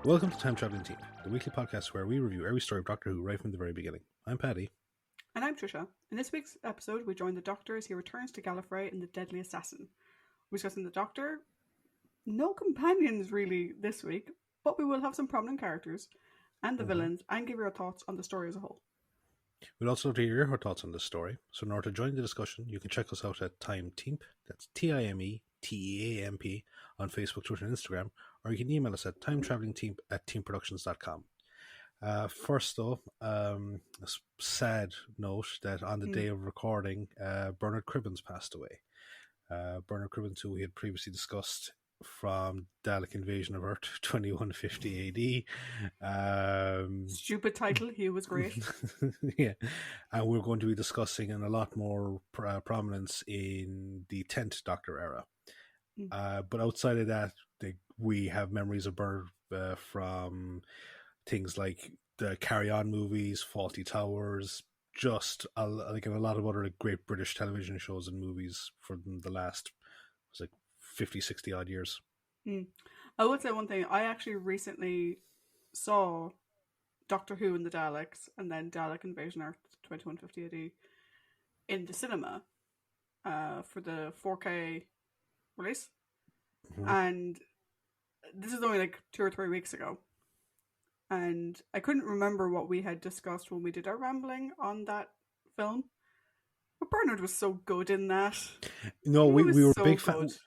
Welcome to Time Traveling Team, the weekly podcast where we review every story of Doctor Who right from the very beginning. I'm Paddy. And I'm Tricia. In this week's episode, we join the Doctor as he returns to Gallifrey in The Deadly Assassin. We're discussing the Doctor. No companions really this week, but we will have some prominent characters and the villains and give you our thoughts on the story as a whole. We'd also love to hear your thoughts on this story. So in order to join the discussion, you can check us out at Time Teamp, that's TIMETEAMP, on Facebook, Twitter, and Instagram, or you can email us at timetravelingteam@teamproductions.com. First though, a sad note that on the day of recording, Bernard Cribbins passed away. Bernard Cribbins, who we had previously discussed from Dalek Invasion of Earth 2150 AD. Stupid title, he was great. Yeah, and we're going to be discussing in a lot more prominence in the 10th Doctor era. But outside of that, we have memories of Bernard from things like the Carry On movies, Faulty Towers, just like in a lot of other great British television shows and movies for the last 50, 60 odd years. I would say one thing. I actually recently saw Doctor Who and the Daleks and then Dalek Invasion Earth 2150 AD in the cinema for the 4K release. And this is only like 2 or 3 weeks ago. And I couldn't remember what we had discussed when we did our rambling on that film. But Bernard was so good in that. No, we were so big fans.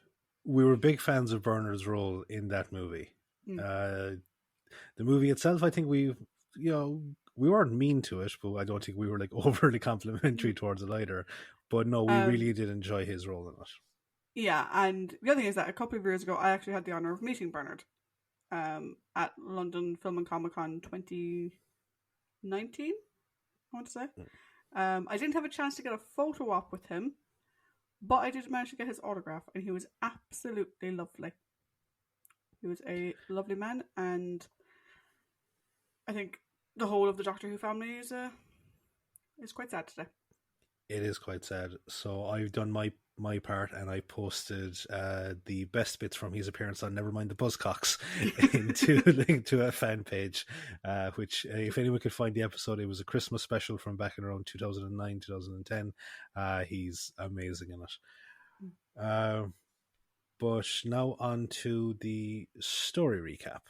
We were big fans of Bernard's role in that movie. The movie itself, I think we weren't mean to it, but I don't think we were like overly complimentary towards it either. But no, we really did enjoy his role in it. Yeah, and the other thing is that a couple of years ago, I actually had the honour of meeting Bernard at London Film and Comic Con 2019, I want to say. I didn't have a chance to get a photo op with him, but I did manage to get his autograph, and he was absolutely lovely. He was a lovely man, and I think the whole of the Doctor Who family is quite sad today. It is quite sad. So I've done my part, and I posted the best bits from his appearance on Nevermind the Buzzcocks into a fan page, which if anyone could find the episode, it was a Christmas special from back in around 2009, 2010. He's amazing in it. But now on to the story recap.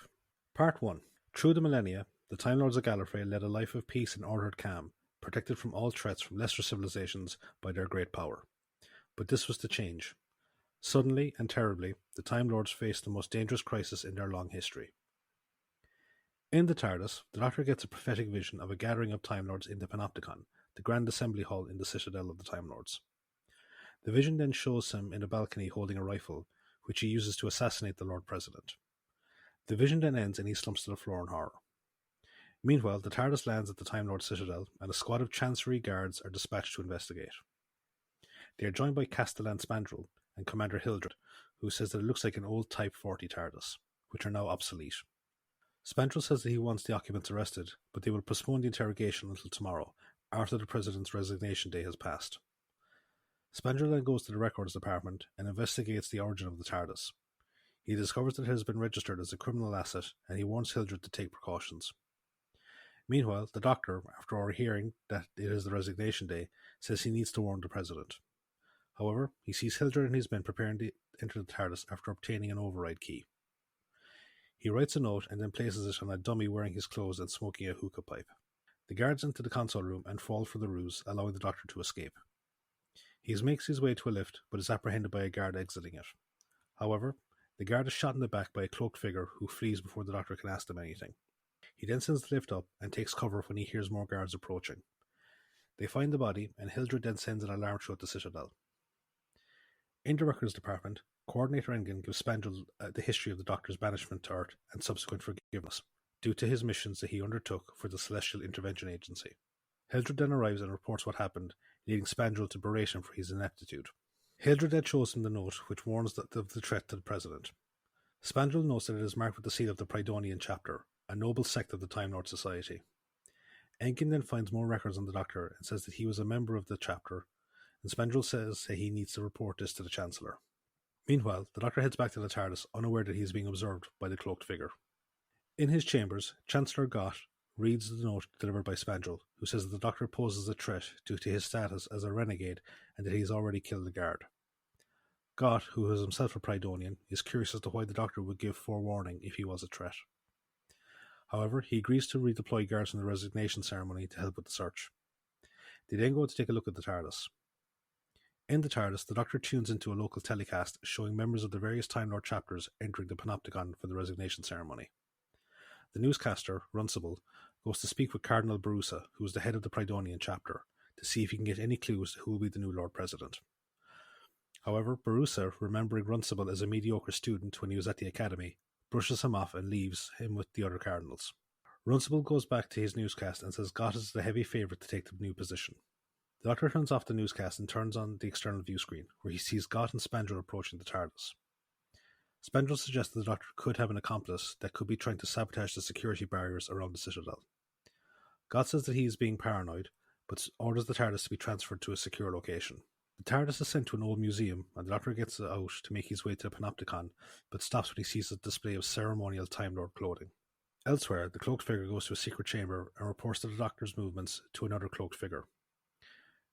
Part 1. Through the millennia, the Time Lords of Gallifrey led a life of peace and ordered calm, protected from all threats from lesser civilizations by their great power. But this was to change. Suddenly and terribly, the Time Lords faced the most dangerous crisis in their long history. In the TARDIS, the Doctor gets a prophetic vision of a gathering of Time Lords in the Panopticon, the grand assembly hall in the citadel of the Time Lords. The vision then shows him in a balcony holding a rifle, which he uses to assassinate the Lord President. The vision then ends and he slumps to the floor in horror. Meanwhile, the TARDIS lands at the Time Lord Citadel, and a squad of Chancery guards are dispatched to investigate. They are joined by Castellan Spandrel and Commander Hildred, who says that it looks like an old Type 40 TARDIS, which are now obsolete. Spandrel says that he wants the occupants arrested, but they will postpone the interrogation until tomorrow, after the President's resignation day has passed. Spandrel then goes to the Records Department and investigates the origin of the TARDIS. He discovers that it has been registered as a criminal asset, and he warns Hildred to take precautions. Meanwhile, the Doctor, after overhearing that it is the resignation day, says he needs to warn the President. However, he sees Hildred and his men preparing to enter the TARDIS after obtaining an override key. He writes a note and then places it on a dummy wearing his clothes and smoking a hookah pipe. The guards enter the console room and fall for the ruse, allowing the Doctor to escape. He makes his way to a lift, but is apprehended by a guard exiting it. However, the guard is shot in the back by a cloaked figure who flees before the Doctor can ask them anything. He then sends the lift up and takes cover when he hears more guards approaching. They find the body, and Hildred then sends an alarm throughout the Citadel. In the Records Department, Coordinator Engen gives Spandrel the history of the Doctor's banishment to Earth and subsequent forgiveness, due to his missions that he undertook for the Celestial Intervention Agency. Hildred then arrives and reports what happened, leading Spandrel to berate him for his ineptitude. Hildred then shows him the note, which warns of the threat to the President. Spandrel notes that it is marked with the seal of the Prydonian chapter, a noble sect of the Time Lord Society. Enkin then finds more records on the Doctor and says that he was a member of the chapter, and Spandrel says that he needs to report this to the Chancellor. Meanwhile, the Doctor heads back to the TARDIS, unaware that he is being observed by the cloaked figure. In his chambers, Chancellor Gott reads the note delivered by Spandrel, who says that the Doctor poses a threat due to his status as a renegade and that he has already killed the guard. Gott, who is himself a Prydonian, is curious as to why the Doctor would give forewarning if he was a threat. However, he agrees to redeploy guards in the resignation ceremony to help with the search. They then go to take a look at the TARDIS. In the TARDIS, the Doctor tunes into a local telecast showing members of the various Time Lord chapters entering the Panopticon for the resignation ceremony. The newscaster, Runcible, goes to speak with Cardinal Barusa, who is the head of the Prydonian chapter, to see if he can get any clues to who will be the new Lord President. However, Barusa, remembering Runcible as a mediocre student when he was at the academy, brushes him off and leaves him with the other cardinals. Runcible goes back to his newscast and says Gott is the heavy favourite to take the new position. The Doctor turns off the newscast and turns on the external view screen, where he sees Gott and Spandrel approaching the TARDIS. Spandrel suggests that the Doctor could have an accomplice that could be trying to sabotage the security barriers around the Citadel. Gott says that he is being paranoid, but orders the TARDIS to be transferred to a secure location. The TARDIS is sent to an old museum, and the Doctor gets out to make his way to the Panopticon, but stops when he sees a display of ceremonial Time Lord clothing. Elsewhere, the cloaked figure goes to a secret chamber and reports the Doctor's movements to another cloaked figure.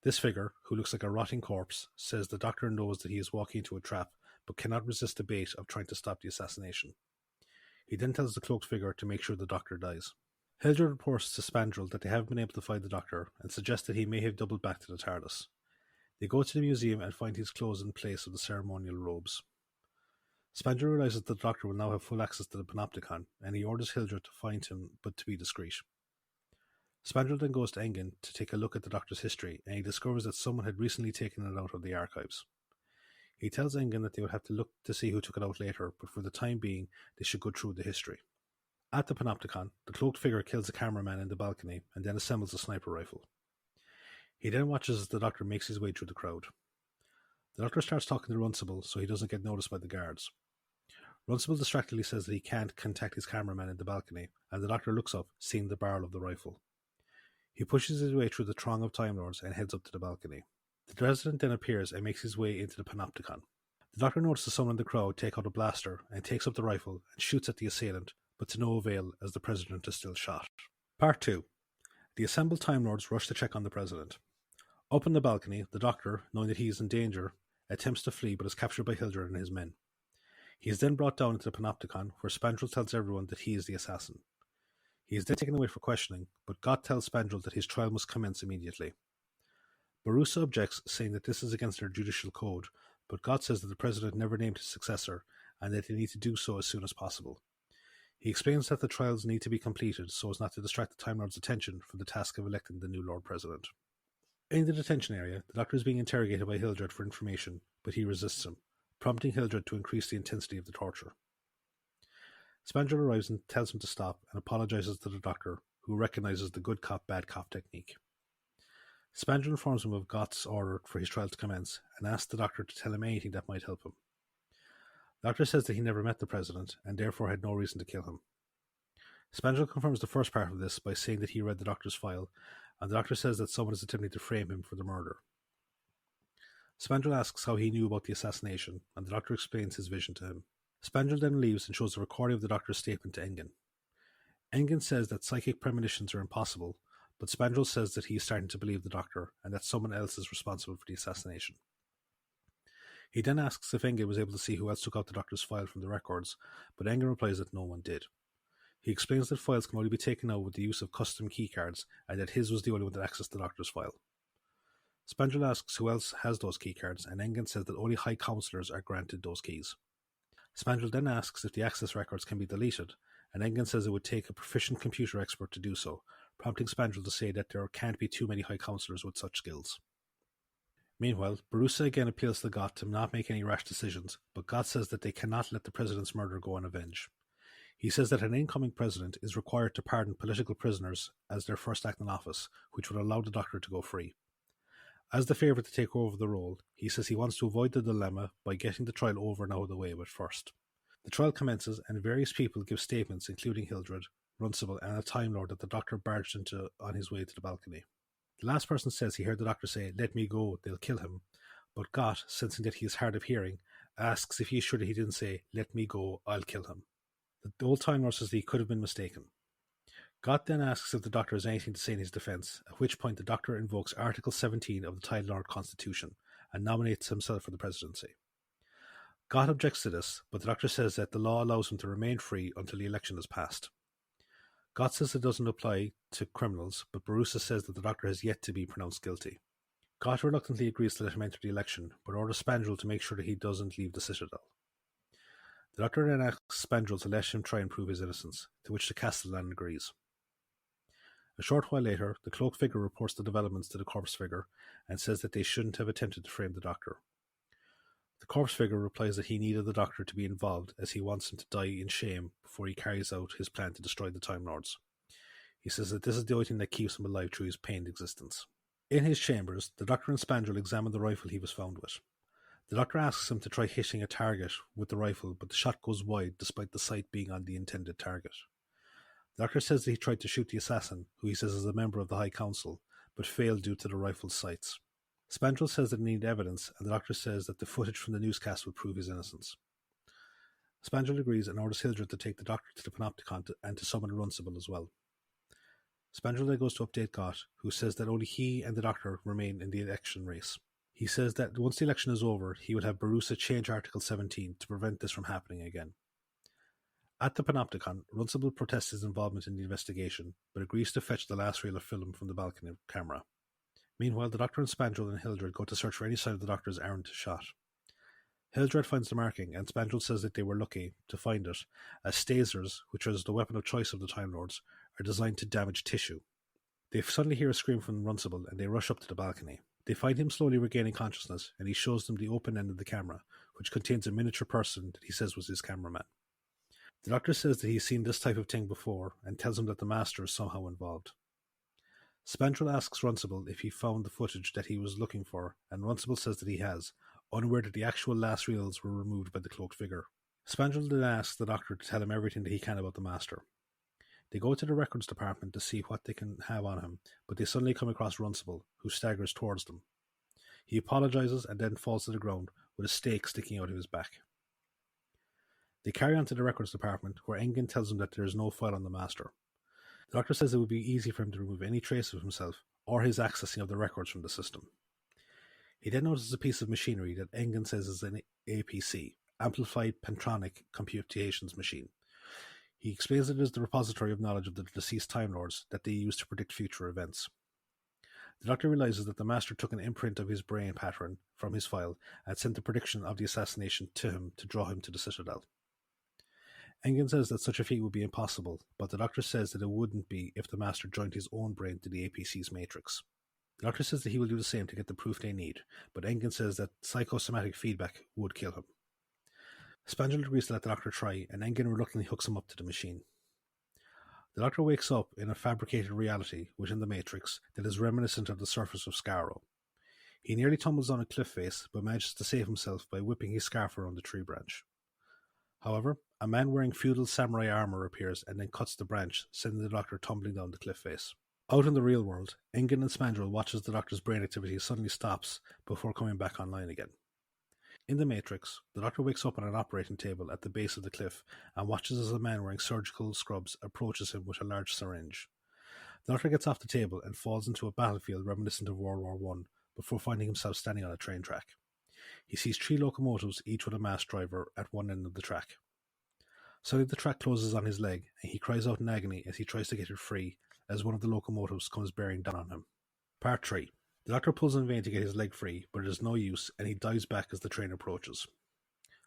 This figure, who looks like a rotting corpse, says the Doctor knows that he is walking into a trap, but cannot resist the bait of trying to stop the assassination. He then tells the cloaked figure to make sure the Doctor dies. Hildred reports to Spandrel that they haven't been able to find the Doctor, and suggests that he may have doubled back to the TARDIS. They go to the museum and find his clothes in place of the ceremonial robes. Spandrel realizes that the Doctor will now have full access to the Panopticon, and he orders Hildred to find him, but to be discreet. Spandrel then goes to Engen to take a look at the Doctor's history, and he discovers that someone had recently taken it out of the archives. He tells Engen that they would have to look to see who took it out later, but for the time being, they should go through the history. At the Panopticon, the cloaked figure kills a cameraman in the balcony and then assembles a sniper rifle. He then watches as the Doctor makes his way through the crowd. The Doctor starts talking to Runcible so he doesn't get noticed by the guards. Runcible distractedly says that he can't contact his cameraman in the balcony, and the Doctor looks up, seeing the barrel of the rifle. He pushes his way through the throng of Time Lords and heads up to the balcony. The President then appears and makes his way into the Panopticon. The Doctor notices someone in the crowd take out a blaster and takes up the rifle and shoots at the assailant, but to no avail as the President is still shot. Part 2. The assembled Time Lords rush to check on the President. Up on the balcony, the Doctor, knowing that he is in danger, attempts to flee but is captured by Hildred and his men. He is then brought down into the Panopticon, where Spandrel tells everyone that he is the assassin. He is then taken away for questioning, but Gott tells Spandrel that his trial must commence immediately. Barusa objects, saying that this is against their judicial code, but Gott says that the President never named his successor, and that they need to do so as soon as possible. He explains that the trials need to be completed so as not to distract the Time Lord's attention from the task of electing the new Lord President. In the detention area, the Doctor is being interrogated by Hildred for information, but he resists him, prompting Hildred to increase the intensity of the torture. Spandrel arrives and tells him to stop and apologizes to the Doctor, who recognizes the good cop, bad cop technique. Spandrel informs him of Gott's order for his trial to commence and asks the Doctor to tell him anything that might help him. The Doctor says that he never met the President and therefore had no reason to kill him. Spandrel confirms the first part of this by saying that he read the Doctor's file, and the Doctor says that someone is attempting to frame him for the murder. Spandrel asks how he knew about the assassination, and the Doctor explains his vision to him. Spandrel then leaves and shows a recording of the Doctor's statement to Engen. Engen says that psychic premonitions are impossible, but Spandrel says that he is starting to believe the Doctor and that someone else is responsible for the assassination. He then asks if Engen was able to see who else took out the Doctor's file from the records, but Engen replies that no one did. He explains that files can only be taken out with the use of custom keycards and that his was the only one that accessed the Doctor's file. Spandrel asks who else has those keycards, and Engen says that only High Councillors are granted those keys. Spandrel then asks if the access records can be deleted, and Engen says it would take a proficient computer expert to do so, prompting Spandrel to say that there can't be too many High Councillors with such skills. Meanwhile, Barusa again appeals to Gott to not make any rash decisions, but Gott says that they cannot let the President's murder go unavenged. He says that an incoming President is required to pardon political prisoners as their first act in office, which would allow the Doctor to go free. As the favourite to take over the role, he says he wants to avoid the dilemma by getting the trial over and out of the way with first. The trial commences, and various people give statements, including Hildred, Runcible, and a Time Lord that the Doctor barged into on his way to the balcony. The last person says he heard the Doctor say, "Let me go, they'll kill him," but Gott, sensing that he is hard of hearing, asks if he is sure that he didn't say, "Let me go, I'll kill him." The old Time Lord says that he could have been mistaken. Gott then asks if the Doctor has anything to say in his defense, at which point the Doctor invokes Article 17 of the Time Lord Constitution and nominates himself for the presidency. Gott objects to this, but the Doctor says that the law allows him to remain free until the election is passed. Gott says it doesn't apply to criminals, but Barusa says that the Doctor has yet to be pronounced guilty. Gott reluctantly agrees to let him enter the election, but orders Spandrel to make sure that he doesn't leave the Citadel. The Doctor then asks Spandrel to let him try and prove his innocence, to which the Castellan agrees. A short while later, the cloaked figure reports the developments to the corpse figure and says that they shouldn't have attempted to frame the Doctor. The corpse figure replies that he needed the Doctor to be involved as he wants him to die in shame before he carries out his plan to destroy the Time Lords. He says that this is the only thing that keeps him alive through his pained existence. In his chambers, the Doctor and Spandrel examine the rifle he was found with. The Doctor asks him to try hitting a target with the rifle, but the shot goes wide despite the sight being on the intended target. The Doctor says that he tried to shoot the assassin, who he says is a member of the High Council, but failed due to the rifle's sights. Spandrel says that they need evidence, and the Doctor says that the footage from the newscast will prove his innocence. Spandrel agrees and orders Hildred to take the Doctor to the Panopticon and to summon Runcible as well. Spandrel then goes to update Gott, who says that only he and the Doctor remain in the election race. He says that once the election is over, he would have Barusa change Article 17 to prevent this from happening again. At the Panopticon, Runcible protests his involvement in the investigation, but agrees to fetch the last reel of film from the balcony camera. Meanwhile, the Doctor and Spandrel and Hildred go to search for any sign of the Doctor's errant shot. Hildred finds the marking, and Spandrel says that they were lucky to find it, as stasers, which is the weapon of choice of the Time Lords, are designed to damage tissue. They suddenly hear a scream from Runcible, and they rush up to the balcony. They find him slowly regaining consciousness, and he shows them the open end of the camera, which contains a miniature person that he says was his cameraman. The Doctor says that he's seen this type of thing before, and tells him that the Master is somehow involved. Spandrel asks Runcible if he found the footage that he was looking for, and Runcible says that he has, unaware that the actual last reels were removed by the cloaked figure. Spandrel then asks the Doctor to tell him everything that he can about the Master. They go to the records department to see what they can have on him, but they suddenly come across Runcible, who staggers towards them. He apologizes and then falls to the ground, with a stake sticking out of his back. They carry on to the records department, where Engen tells them that there is no file on the Master. The Doctor says it would be easy for him to remove any trace of himself, or his accessing of the records from the system. He then notices a piece of machinery that Engen says is an APC, Amplified Pentronic Computations Machine. He explains it as the repository of knowledge of the deceased Time Lords that they use to predict future events. The Doctor realizes that the Master took an imprint of his brain pattern from his file and sent the prediction of the assassination to him to draw him to the Citadel. Engen says that such a feat would be impossible, but the Doctor says that it wouldn't be if the Master joined his own brain to the APC's matrix. The Doctor says that he will do the same to get the proof they need, but Engen says that psychosomatic feedback would kill him. Spandrel agrees to let the Doctor try, and Engen reluctantly hooks him up to the machine. The Doctor wakes up in a fabricated reality within the Matrix that is reminiscent of the surface of Skaro. He nearly tumbles on a cliff face, but manages to save himself by whipping his scarf around the tree branch. However, a man wearing feudal samurai armor appears and then cuts the branch, sending the Doctor tumbling down the cliff face. Out in the real world, Engen and Spandrel watch as the Doctor's brain activity suddenly stops before coming back online again. In the Matrix, the Doctor wakes up on an operating table at the base of the cliff and watches as a man wearing surgical scrubs approaches him with a large syringe. The Doctor gets off the table and falls into a battlefield reminiscent of World War I before finding himself standing on a train track. He sees 3 locomotives, each with a mass driver, at one end of the track. Suddenly the track closes on his leg, and he cries out in agony as he tries to get it free, as one of the locomotives comes bearing down on him. Part 3. The Doctor pulls in vain to get his leg free, but it is no use, and he dives back as the train approaches.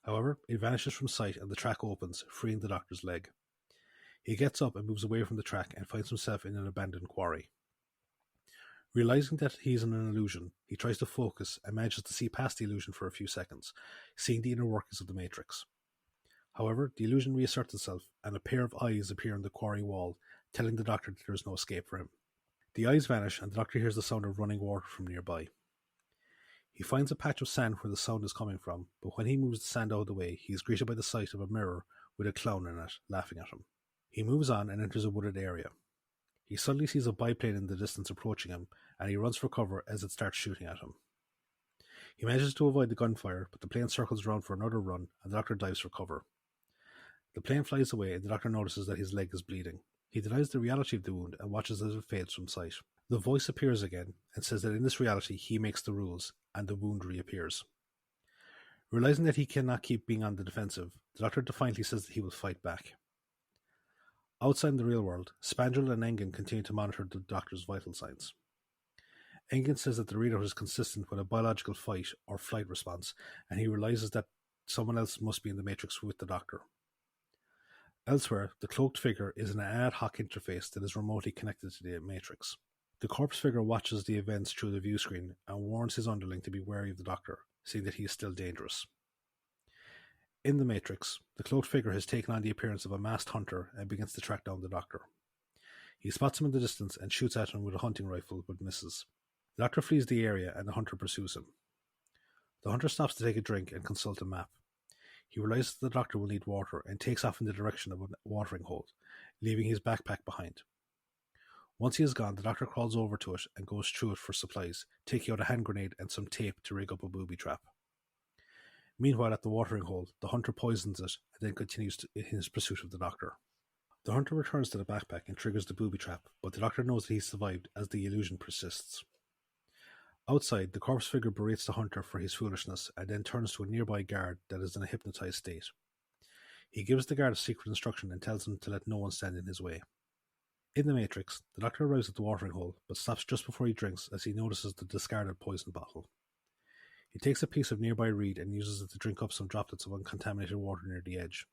However, it vanishes from sight and the track opens, freeing the Doctor's leg. He gets up and moves away from the track and finds himself in an abandoned quarry. Realizing that he is in an illusion, he tries to focus and manages to see past the illusion for a few seconds, seeing the inner workings of the Matrix. However, the illusion reasserts itself, and a pair of eyes appear on the quarry wall, telling the Doctor that there is no escape for him. The eyes vanish, and the Doctor hears the sound of running water from nearby. He finds a patch of sand where the sound is coming from, but when he moves the sand out of the way, he is greeted by the sight of a mirror with a clown in it, laughing at him. He moves on and enters a wooded area. He suddenly sees a biplane in the distance approaching him, and he runs for cover as it starts shooting at him. He manages to avoid the gunfire, but the plane circles around for another run, and the Doctor dives for cover. The plane flies away and the doctor notices that his leg is bleeding. He denies the reality of the wound and watches as it fades from sight. The voice appears again and says that in this reality he makes the rules and the wound reappears. Realizing that he cannot keep being on the defensive, the doctor defiantly says that he will fight back. Outside in the real world, Spandrel and Engen continue to monitor the doctor's vital signs. Engen says that the readout is consistent with a biological fight or flight response, and he realizes that someone else must be in the Matrix with the doctor. Elsewhere, the cloaked figure is an ad hoc interface that is remotely connected to the Matrix. The corpse figure watches the events through the view screen and warns his underling to be wary of the doctor, saying that he is still dangerous. In the Matrix, the cloaked figure has taken on the appearance of a masked hunter and begins to track down the doctor. He spots him in the distance and shoots at him with a hunting rifle, but misses. The doctor flees the area and the hunter pursues him. The hunter stops to take a drink and consult a map. He realizes the doctor will need water and takes off in the direction of a watering hole, leaving his backpack behind. Once he is gone, the doctor crawls over to it and goes through it for supplies, taking out a hand grenade and some tape to rig up a booby trap. Meanwhile, at the watering hole, the hunter poisons it and then continues in his pursuit of the doctor. The hunter returns to the backpack and triggers the booby trap, but the doctor knows that he survived as the illusion persists. Outside, the corpse figure berates the hunter for his foolishness and then turns to a nearby guard that is in a hypnotized state. He gives the guard a secret instruction and tells him to let no one stand in his way. In the Matrix, the doctor arrives at the watering hole, but stops just before he drinks as he notices the discarded poison bottle. He takes a piece of nearby reed and uses it to drink up some droplets of uncontaminated water near the edge.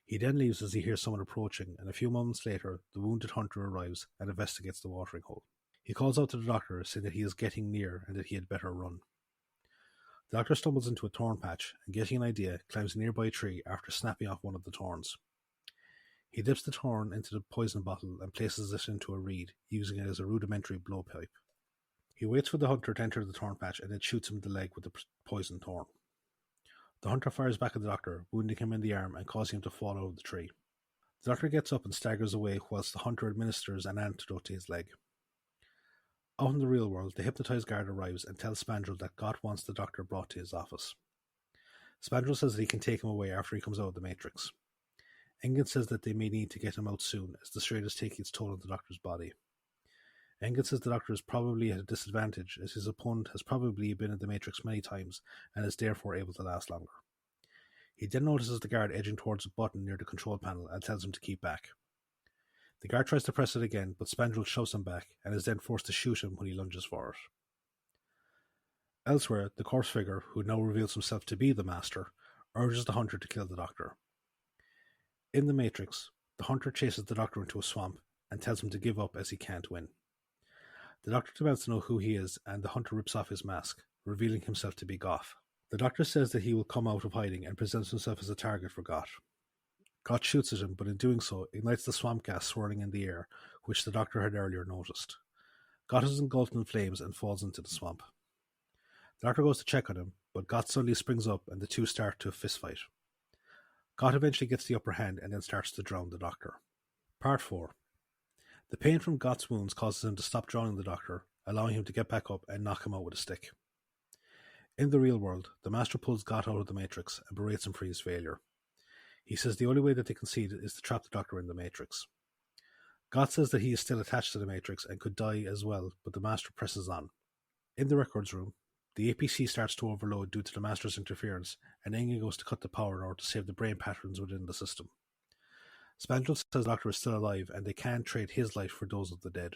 He then leaves as he hears someone approaching, and a few moments later, the wounded hunter arrives and investigates the watering hole. He calls out to the doctor, saying that he is getting near and that he had better run. The doctor stumbles into a thorn patch and, getting an idea, climbs a nearby tree after snapping off one of the thorns. He dips the thorn into the poison bottle and places it into a reed, using it as a rudimentary blowpipe. He waits for the hunter to enter the thorn patch and then shoots him in the leg with the poison thorn. The hunter fires back at the doctor, wounding him in the arm and causing him to fall out of the tree. The doctor gets up and staggers away whilst the hunter administers an antidote to his leg. Out in the real world, the hypnotized guard arrives and tells Spandrel that Gott wants the doctor brought to his office. Spandrel says that he can take him away after he comes out of the Matrix. Engen says that they may need to get him out soon, as the strain is taking its toll on the doctor's body. Engen says the doctor is probably at a disadvantage, as his opponent has probably been in the Matrix many times and is therefore able to last longer. He then notices the guard edging towards a button near the control panel and tells him to keep back. The guard tries to press it again, but Spandrel shoves him back and is then forced to shoot him when he lunges for it. Elsewhere, the corpse figure, who now reveals himself to be the Master, urges the hunter to kill the doctor. In the Matrix, the hunter chases the doctor into a swamp and tells him to give up as he can't win. The doctor demands to know who he is, and the hunter rips off his mask, revealing himself to be Goth. The doctor says that he will come out of hiding and presents himself as a target for Goth. Goth shoots at him, but in doing so, ignites the swamp gas swirling in the air, which the doctor had earlier noticed. Goth is engulfed in flames and falls into the swamp. The doctor goes to check on him, but Goth suddenly springs up and the two start to a fistfight. Goth eventually gets the upper hand and then starts to drown the doctor. Part 4. The pain from Goth's wounds causes him to stop drowning the doctor, allowing him to get back up and knock him out with a stick. In the real world, the Master pulls Goth out of the Matrix and berates him for his failure. He says the only way that they can succeed is to trap the doctor in the Matrix. Goth says that he is still attached to the Matrix and could die as well, but the Master presses on. In the records room, the APC starts to overload due to the Master's interference, and Engen goes to cut the power in order to save the brain patterns within the system. Spandrel says the doctor is still alive and they can't trade his life for those of the dead.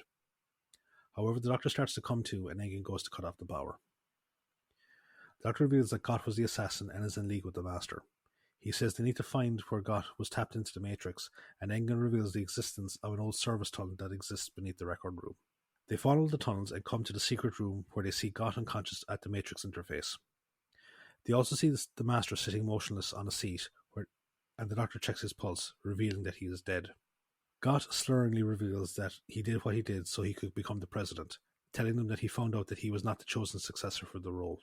However, the doctor starts to come to and Engen goes to cut off the power. The doctor reveals that Goth was the assassin and is in league with the Master. He says they need to find where Goth was tapped into the Matrix, and Engen reveals the existence of an old service tunnel that exists beneath the record room. They follow the tunnels and come to the secret room where they see Goth unconscious at the Matrix interface. They also see the Master sitting motionless on a seat, and the doctor checks his pulse, revealing that he is dead. Goth slurringly reveals that he did what he did so he could become the president, telling them that he found out that he was not the chosen successor for the role.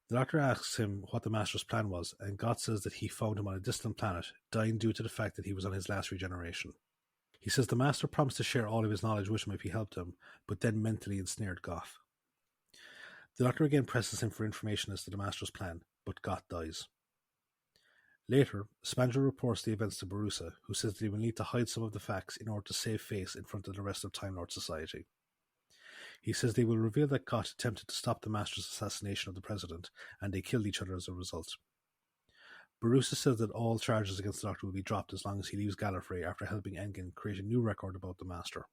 The doctor asks him what the Master's plan was, and Goth says that he found him on a distant planet, dying due to the fact that he was on his last regeneration. He says the Master promised to share all of his knowledge with him if he helped him, but then mentally ensnared Goth. The doctor again presses him for information as to the Master's plan, but Goth dies. Later, Spandrel reports the events to Barusa, who says that he will need to hide some of the facts in order to save face in front of the rest of Time Lord society. He says they will reveal that Gott attempted to stop the Master's assassination of the President, and they killed each other as a result. Barusa says that all charges against the Doctor will be dropped as long as he leaves Gallifrey after helping Engen create a new record about the Master.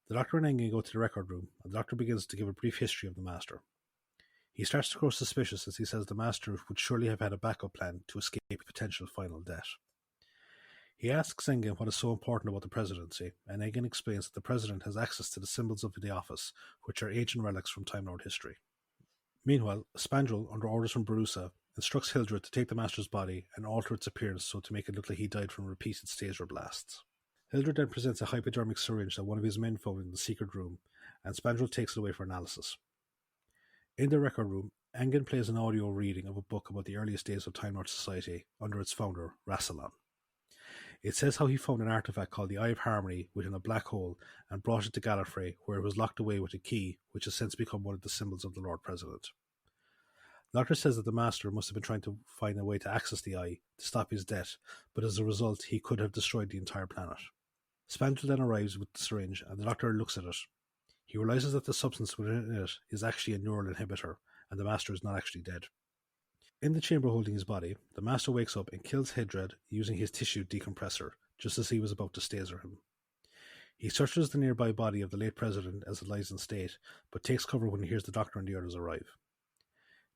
The Doctor and Engen go to the record room, and the Doctor begins to give a brief history of the Master. He starts to grow suspicious as he says the Master would surely have had a backup plan to escape potential final death. He asks Engen what is so important about the presidency, and Engen explains that the president has access to the symbols of the office, which are ancient relics from Time Lord history. Meanwhile, Spandrel, under orders from Barusa, instructs Hildred to take the Master's body and alter its appearance so to make it look like he died from repeated staser blasts. Hildred then presents a hypodermic syringe that one of his men found in the secret room, and Spandrel takes it away for analysis. In the record room, Engen plays an audio reading of a book about the earliest days of Time Lord Society under its founder, Rassilon. It says how he found an artifact called the Eye of Harmony within a black hole and brought it to Gallifrey, where it was locked away with a key, which has since become one of the symbols of the Lord President. The Doctor says that the Master must have been trying to find a way to access the Eye to stop his death, but as a result, he could have destroyed the entire planet. Spandrel then arrives with the syringe, and the Doctor looks at it. He realizes that the substance within it is actually a neural inhibitor, and the Master is not actually dead. In the chamber holding his body, the Master wakes up and kills Hildred using his tissue decompressor, just as he was about to staser him. He searches the nearby body of the late President as it lies in state, but takes cover when he hears the Doctor and the others arrive.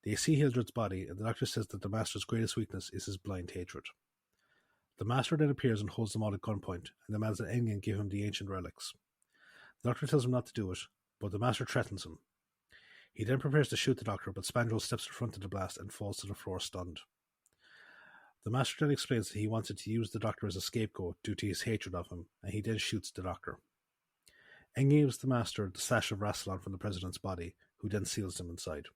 They see Hildred's body, and the Doctor says that the Master's greatest weakness is his blind hatred. The Master then appears and holds them all at gunpoint, and demands that Engen give him the ancient relics. The Doctor tells him not to do it, but the Master threatens him. He then prepares to shoot the Doctor, but Spandrel steps in front of the blast and falls to the floor stunned. The Master then explains that he wanted to use the Doctor as a scapegoat due to his hatred of him, and he then shoots the Doctor. Engen gives the Master the sash of Rassilon from the President's body, who then seals him inside.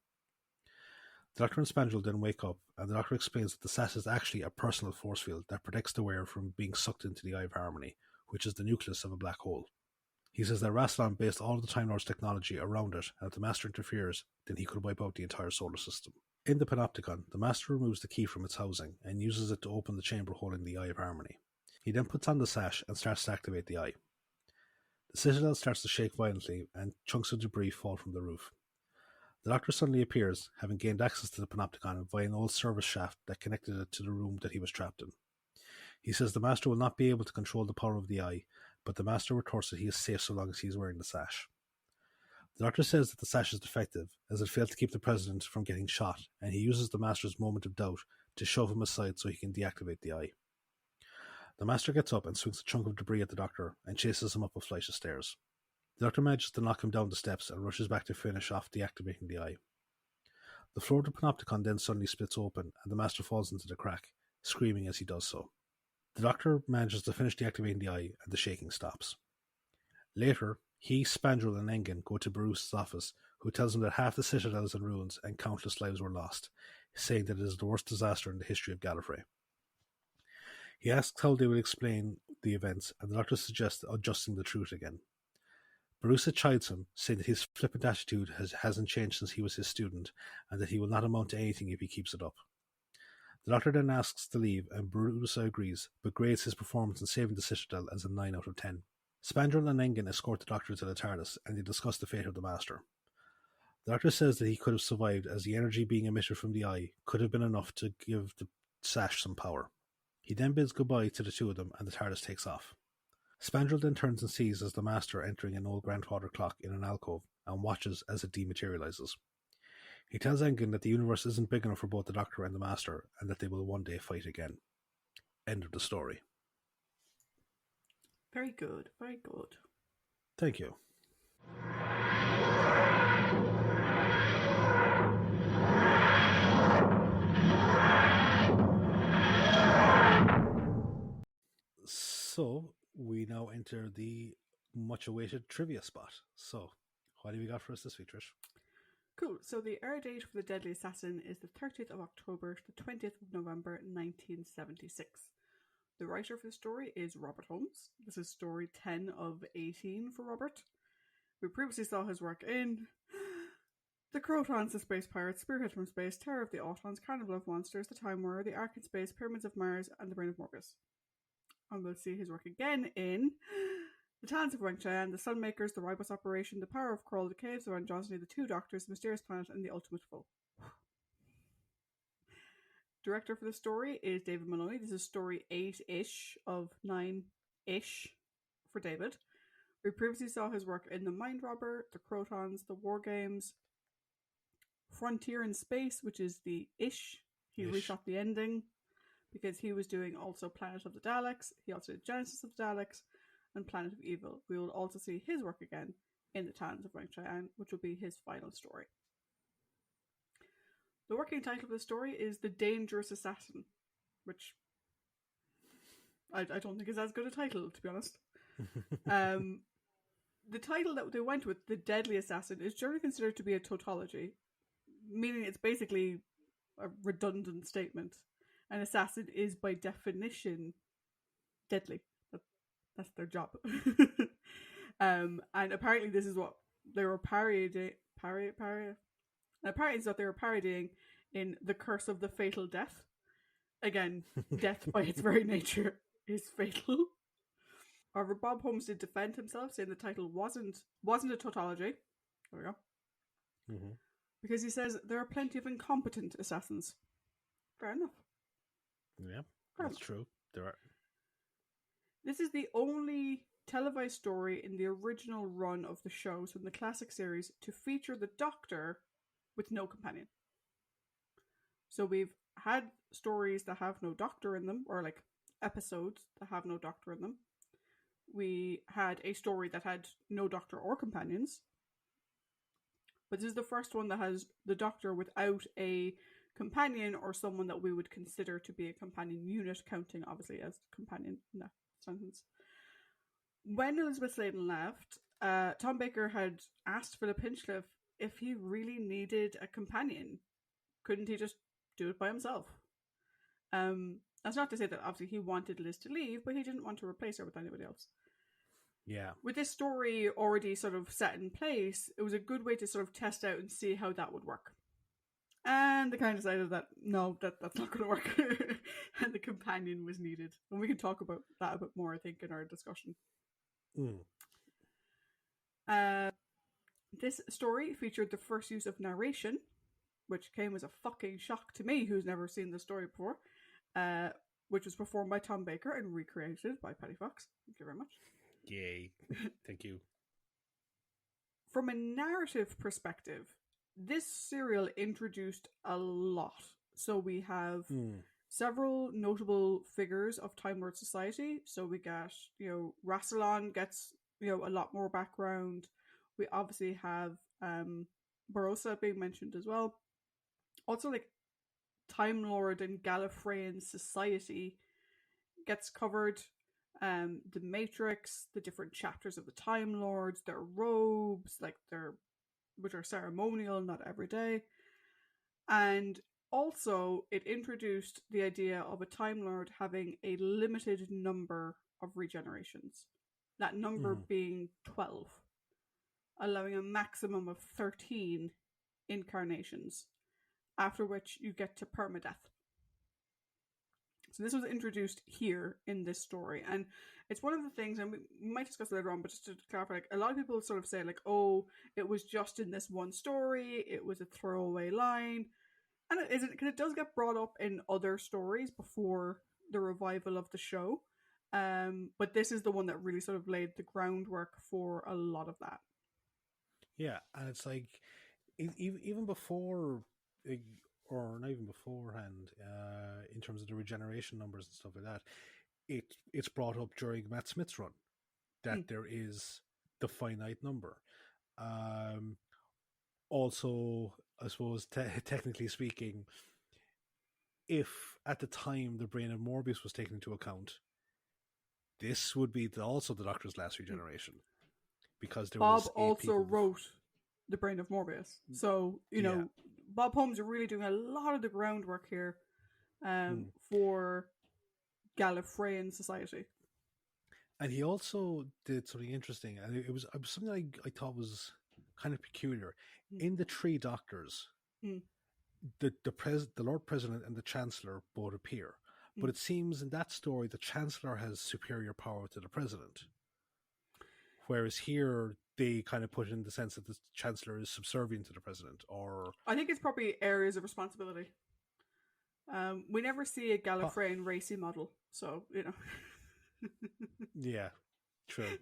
The Doctor and Spandrel then wake up, and the Doctor explains that the sash is actually a personal force field that protects the wearer from being sucked into the Eye of Harmony, which is the nucleus of a black hole. He says that Rassilon based all of the Time Lord's technology around it, and if the Master interferes, then he could wipe out the entire solar system. In the Panopticon, the Master removes the key from its housing and uses it to open the chamber holding the Eye of Harmony. He then puts on the sash and starts to activate the eye. The Citadel starts to shake violently, and chunks of debris fall from the roof. The Doctor suddenly appears, having gained access to the Panopticon via an old service shaft that connected it to the room that he was trapped in. He says the Master will not be able to control the power of the eye, but the Master retorts that he is safe so long as he is wearing the sash. The Doctor says that the sash is defective, as it failed to keep the President from getting shot, and he uses the Master's moment of doubt to shove him aside so he can deactivate the eye. The Master gets up and swings a chunk of debris at the Doctor and chases him up a flight of stairs. The Doctor manages to knock him down the steps and rushes back to finish off deactivating the eye. The floor of the Panopticon then suddenly splits open, and the Master falls into the crack, screaming as he does so. The Doctor manages to finish deactivating the eye, and the shaking stops. Later, he, Spandrel, and Engen go to Barusa's office, who tells him that half the Citadel is in ruins and countless lives were lost, saying that it is the worst disaster in the history of Gallifrey. He asks how they will explain the events, and the Doctor suggests adjusting the truth again. Barusa chides him, saying that his flippant attitude hasn't changed since he was his student, and that he will not amount to anything if he keeps it up. The Doctor then asks to leave, and Barusa agrees, but grades his performance in saving the Citadel as a 9 out of 10. Spandrel and Engen escort the Doctor to the TARDIS, and they discuss the fate of the Master. The Doctor says that he could have survived, as the energy being emitted from the eye could have been enough to give the sash some power. He then bids goodbye to the two of them, and the TARDIS takes off. Spandrel then turns and sees as the Master entering an old grandfather clock in an alcove, and watches as it dematerializes. He tells Engen that the universe isn't big enough for both the Doctor and the Master, and that they will one day fight again. End of the story. Very good, very good. Thank you. So, we now enter the much-awaited trivia spot. So, what have you got for us this week, Trish? Cool. So the air date for The Deadly Assassin is the 30th of October to the 20th of November 1976. The writer for the story is Robert Holmes. This is story 10 of 18 for Robert. We previously saw his work in The Crotons, the Space Pirates, Spearhead from Space, Terror of the Autons, Carnival of Monsters, The Time War, The Ark in Space, Pyramids of Mars, and The Brain of Morbius. And we'll see his work again in The Talents of Wang Chien, The Sunmakers, The Ribos Operation, The Power of Kroll, The Caves of Androsny, The Two Doctors, The Mysterious Planet, and The Ultimate Foe. Director for the story is David Maloney. This is story 8-ish of 9-ish for David. We previously saw his work in The Mind Robber, The Crotons, The War Games, Frontier in Space, which is the ish. He reshot the ending because he was doing also Planet of the Daleks. He also did Genesis of the Daleks and Planet of Evil. We will also see his work again in The Talents of Wang Chien, which will be his final story. The working title of the story is The Dangerous Assassin, which I don't think is as good a title, to be honest. The title that they went with, The Deadly Assassin, is generally considered to be a tautology, meaning it's basically a redundant statement. An assassin is by definition deadly. That's their job. And apparently this is what they were parodying. Apparently it's what they were parodying in The Curse of the Fatal Death. Again, death by its very nature is fatal. However, Bob Holmes did defend himself, saying the title wasn't a tautology. There we go. Mm-hmm. Because he says there are plenty of incompetent assassins. Fair enough. Yeah, that's true. There are. This is the only televised story in the original run of the show, so in the classic series, to feature the Doctor with no companion. So we've had stories that have no Doctor in them, or like episodes that have no Doctor in them. We had a story that had no Doctor or companions. But this is the first one that has the Doctor without a companion or someone that we would consider to be a companion unit, counting obviously as companion in that sentence. When Elizabeth Sladen left, Tom Baker had asked Philip Hinchcliffe if he really needed a companion. Couldn't he just do it by himself? That's not to say that obviously he wanted Liz to leave, but he didn't want to replace her with anybody else. Yeah. With this story already sort of set in place, it was a good way to sort of test out and see how that would work. And they kind of decided that, no, that's not going to work. And the companion was needed. And we can talk about that a bit more, I think, in our discussion. This story featured the first use of narration, which came as a fucking shock to me, who's never seen the story before, which was performed by Tom Baker and recreated by Paddy Fox. Thank you very much. Yay. Thank you. From a narrative perspective, this serial introduced a lot. So we have several notable figures of Time Lord society. So we got, Rassilon gets, a lot more background. We obviously have Barossa being mentioned as well. Also, like, Time Lord and Gallifreyan society gets covered. The Matrix, the different chapters of the Time Lords, their robes, which are ceremonial, not everyday. And also, it introduced the idea of a Time Lord having a limited number of regenerations. That number being 12, allowing a maximum of 13 incarnations, after which you get to permadeath. So this was introduced here in this story, and it's one of the things, and we might discuss it later on, but just to clarify, like, a lot of people sort of say, like, oh, it was just in this one story, it was a throwaway line, and it isn't, because it does get brought up in other stories before the revival of the show, but this is the one that really sort of laid the groundwork for a lot of that. Yeah, and it's like, even before... or not even beforehand, in terms of the regeneration numbers and stuff like that, it's brought up during Matt Smith's run that there is the finite number. Also, I suppose, technically speaking, if at the time the brain of Morbius was taken into account, this would be also the Doctor's last regeneration. Because there Bob was also wrote The Brain of Morbius. So, Bob Holmes are really doing a lot of the groundwork here for Gallifreyan society. And he also did something interesting, and it was something I thought was kind of peculiar. Mm. In the Three Doctors, Mm. the Lord President and the Chancellor both appear, but it seems in that story the Chancellor has superior power to the President, whereas here they kind of put it in the sense that the Chancellor is subservient to the President, or I think it's probably areas of responsibility. We never see a Gallifreyan racy model, so you know. Yeah, true.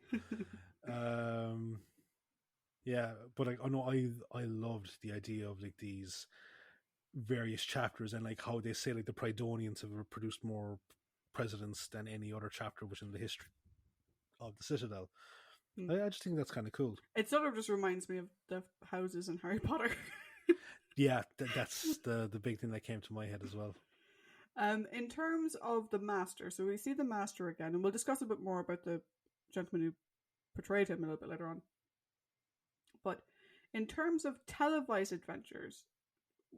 Yeah, but like, I know I loved the idea of like these various chapters and like how they say like the Prydonians have produced more presidents than any other chapter within the history of the Citadel. I just think that's kind of cool. It sort of just reminds me of the houses in Harry Potter. Yeah, that's the big thing that came to my head as well. In terms of the Master, so we see the Master again, and we'll discuss a bit more about the gentleman who portrayed him a little bit later on. But in terms of televised adventures,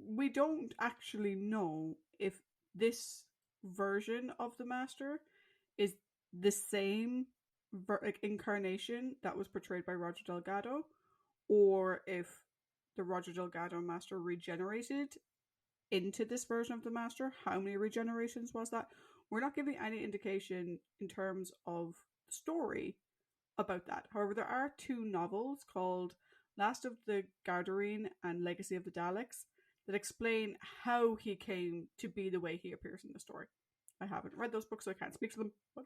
we don't actually know if this version of the Master is the same incarnation that was portrayed by Roger Delgado, or if the Roger Delgado Master regenerated into this version of the Master. How many regenerations was that? We're not giving any indication in terms of the story about that. However, there are two novels called Last of the Gardarine and Legacy of the Daleks that explain how he came to be the way he appears in the story. I haven't read those books, so I can't speak to them. But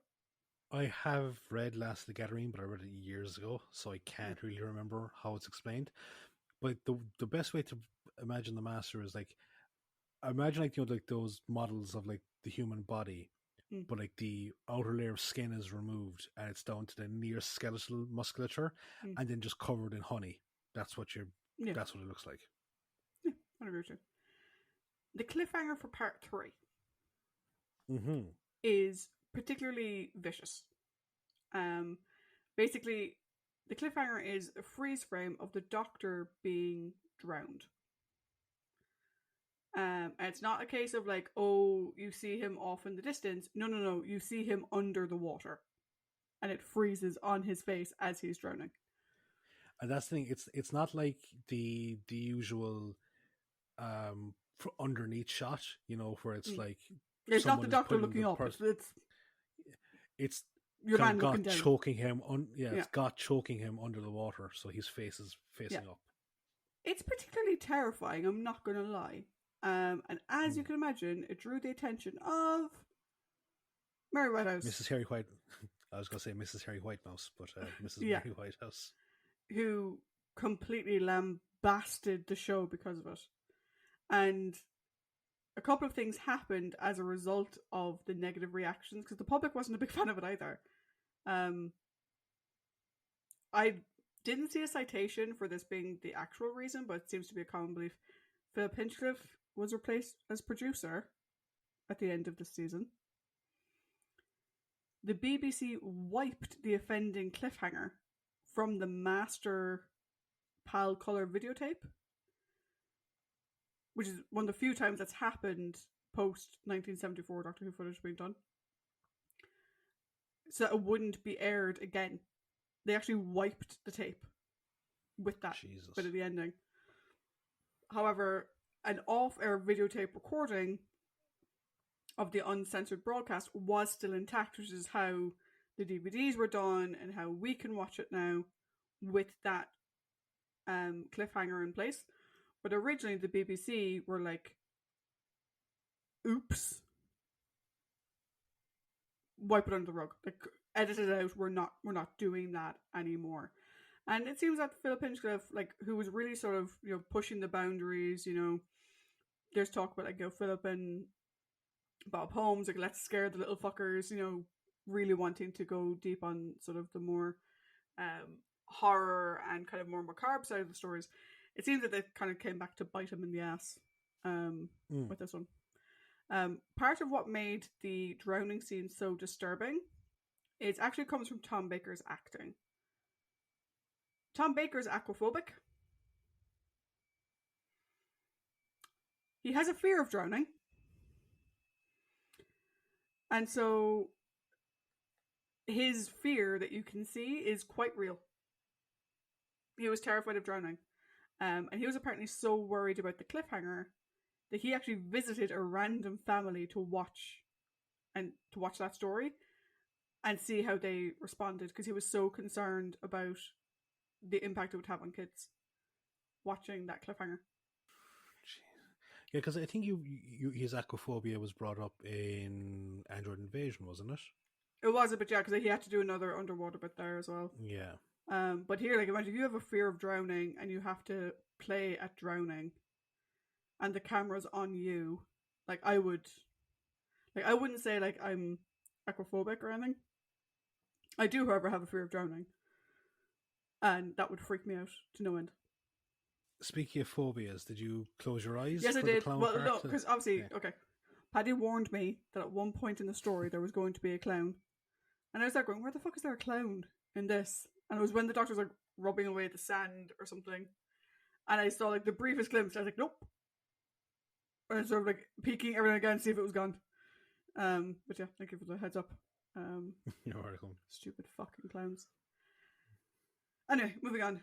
I have read Last of the Gathering, but I read it years ago, so I can't really remember how it's explained. But the best way to imagine the Master is like, imagine like, you know, like those models of like the human body, but like the outer layer of skin is removed and it's down to the near skeletal musculature, and then just covered in honey. That's what that's what it looks like. Yeah, I agree with you. The cliffhanger for part 3 is particularly vicious. Basically, the cliffhanger is a freeze frame of the Doctor being drowned. And it's not a case of like, oh, you see him off in the distance. No. You see him under the water, and it freezes on his face as he's drowning. And that's the thing. It's not like the usual underneath shot, you know, where it's like it's not the Doctor looking up. It's your man got looking down, choking him. It's got choking him under the water, so his face is facing up. It's particularly terrifying. I'm not going to lie. And as you can imagine, it drew the attention of Mary Whitehouse. Mrs. Harry White. I was going to say Mrs. Harry Whitemouse, but Mrs. Mary Whitehouse. Who completely lambasted the show because of it. And a couple of things happened as a result of the negative reactions, because the public wasn't a big fan of it either. I didn't see a citation for this being the actual reason, but it seems to be a common belief. Philip Hinchcliffe was replaced as producer at the end of the season. The BBC wiped the offending cliffhanger from the master PAL colour videotape, which is one of the few times that's happened post 1974 Doctor Who footage being done, so it wouldn't be aired again. They actually wiped the tape with that bit of the ending. However, an off-air videotape recording of the uncensored broadcast was still intact, which is how the DVDs were done and how we can watch it now with that cliffhanger in place. But originally the BBC were like, oops, wipe it under the rug, like edit it out, we're not doing that anymore. And it seems that Philip Hinchcliffe, like, who was really sort of, you know, pushing the boundaries, you know, there's talk about like, you know, Philip and Bob Holmes, like, let's scare the little fuckers, you know, really wanting to go deep on sort of the more horror and kind of more macabre side of the stories. It seems that they kind of came back to bite him in the ass with this one. Part of what made the drowning scene so disturbing is actually comes from Tom Baker's acting. Tom Baker's aquaphobic. He has a fear of drowning. And so his fear that you can see is quite real. He was terrified of drowning. And he was apparently so worried about the cliffhanger that he actually visited a random family to watch that story and see how they responded, because he was so concerned about the impact it would have on kids watching that cliffhanger. Yeah, because I think his aquaphobia was brought up in Android Invasion, wasn't it? It was a bit, yeah, because he had to do another underwater bit there as well. Yeah. But here, like, imagine if you have a fear of drowning and you have to play at drowning, and the camera's on you. Like, I wouldn't say like I'm aquaphobic or anything. I do, however, have a fear of drowning, and that would freak me out to no end. Speaking of phobias, did you close your eyes? Yes, I did. Well, part? no, because obviously, okay. Paddy warned me that at one point in the story there was going to be a clown, and I was like, going, "Where the fuck is there a clown in this?" And it was when the doctor was like rubbing away the sand or something, and I saw like the briefest glimpse. I was like, "Nope," and sort of like peeking every now and again to see if it was gone. But yeah, thank you for the heads up. You're welcome. Stupid fucking clowns. Anyway, moving on.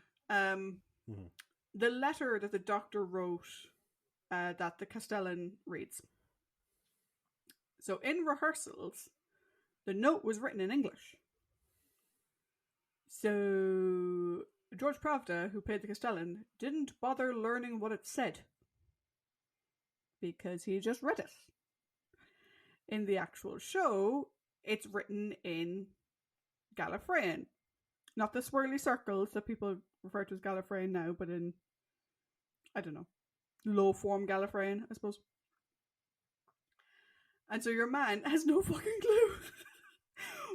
The letter that the doctor wrote that the Castellan reads. So in rehearsals, the note was written in English. So George Pravda, who played the Castellan, didn't bother learning what it said because he just read it. In the actual show, it's written in Gallifreyan. Not the swirly circles that people refer to as Gallifreyan now, but in, I don't know, low form Gallifreyan, I suppose. And so your man has no fucking clue.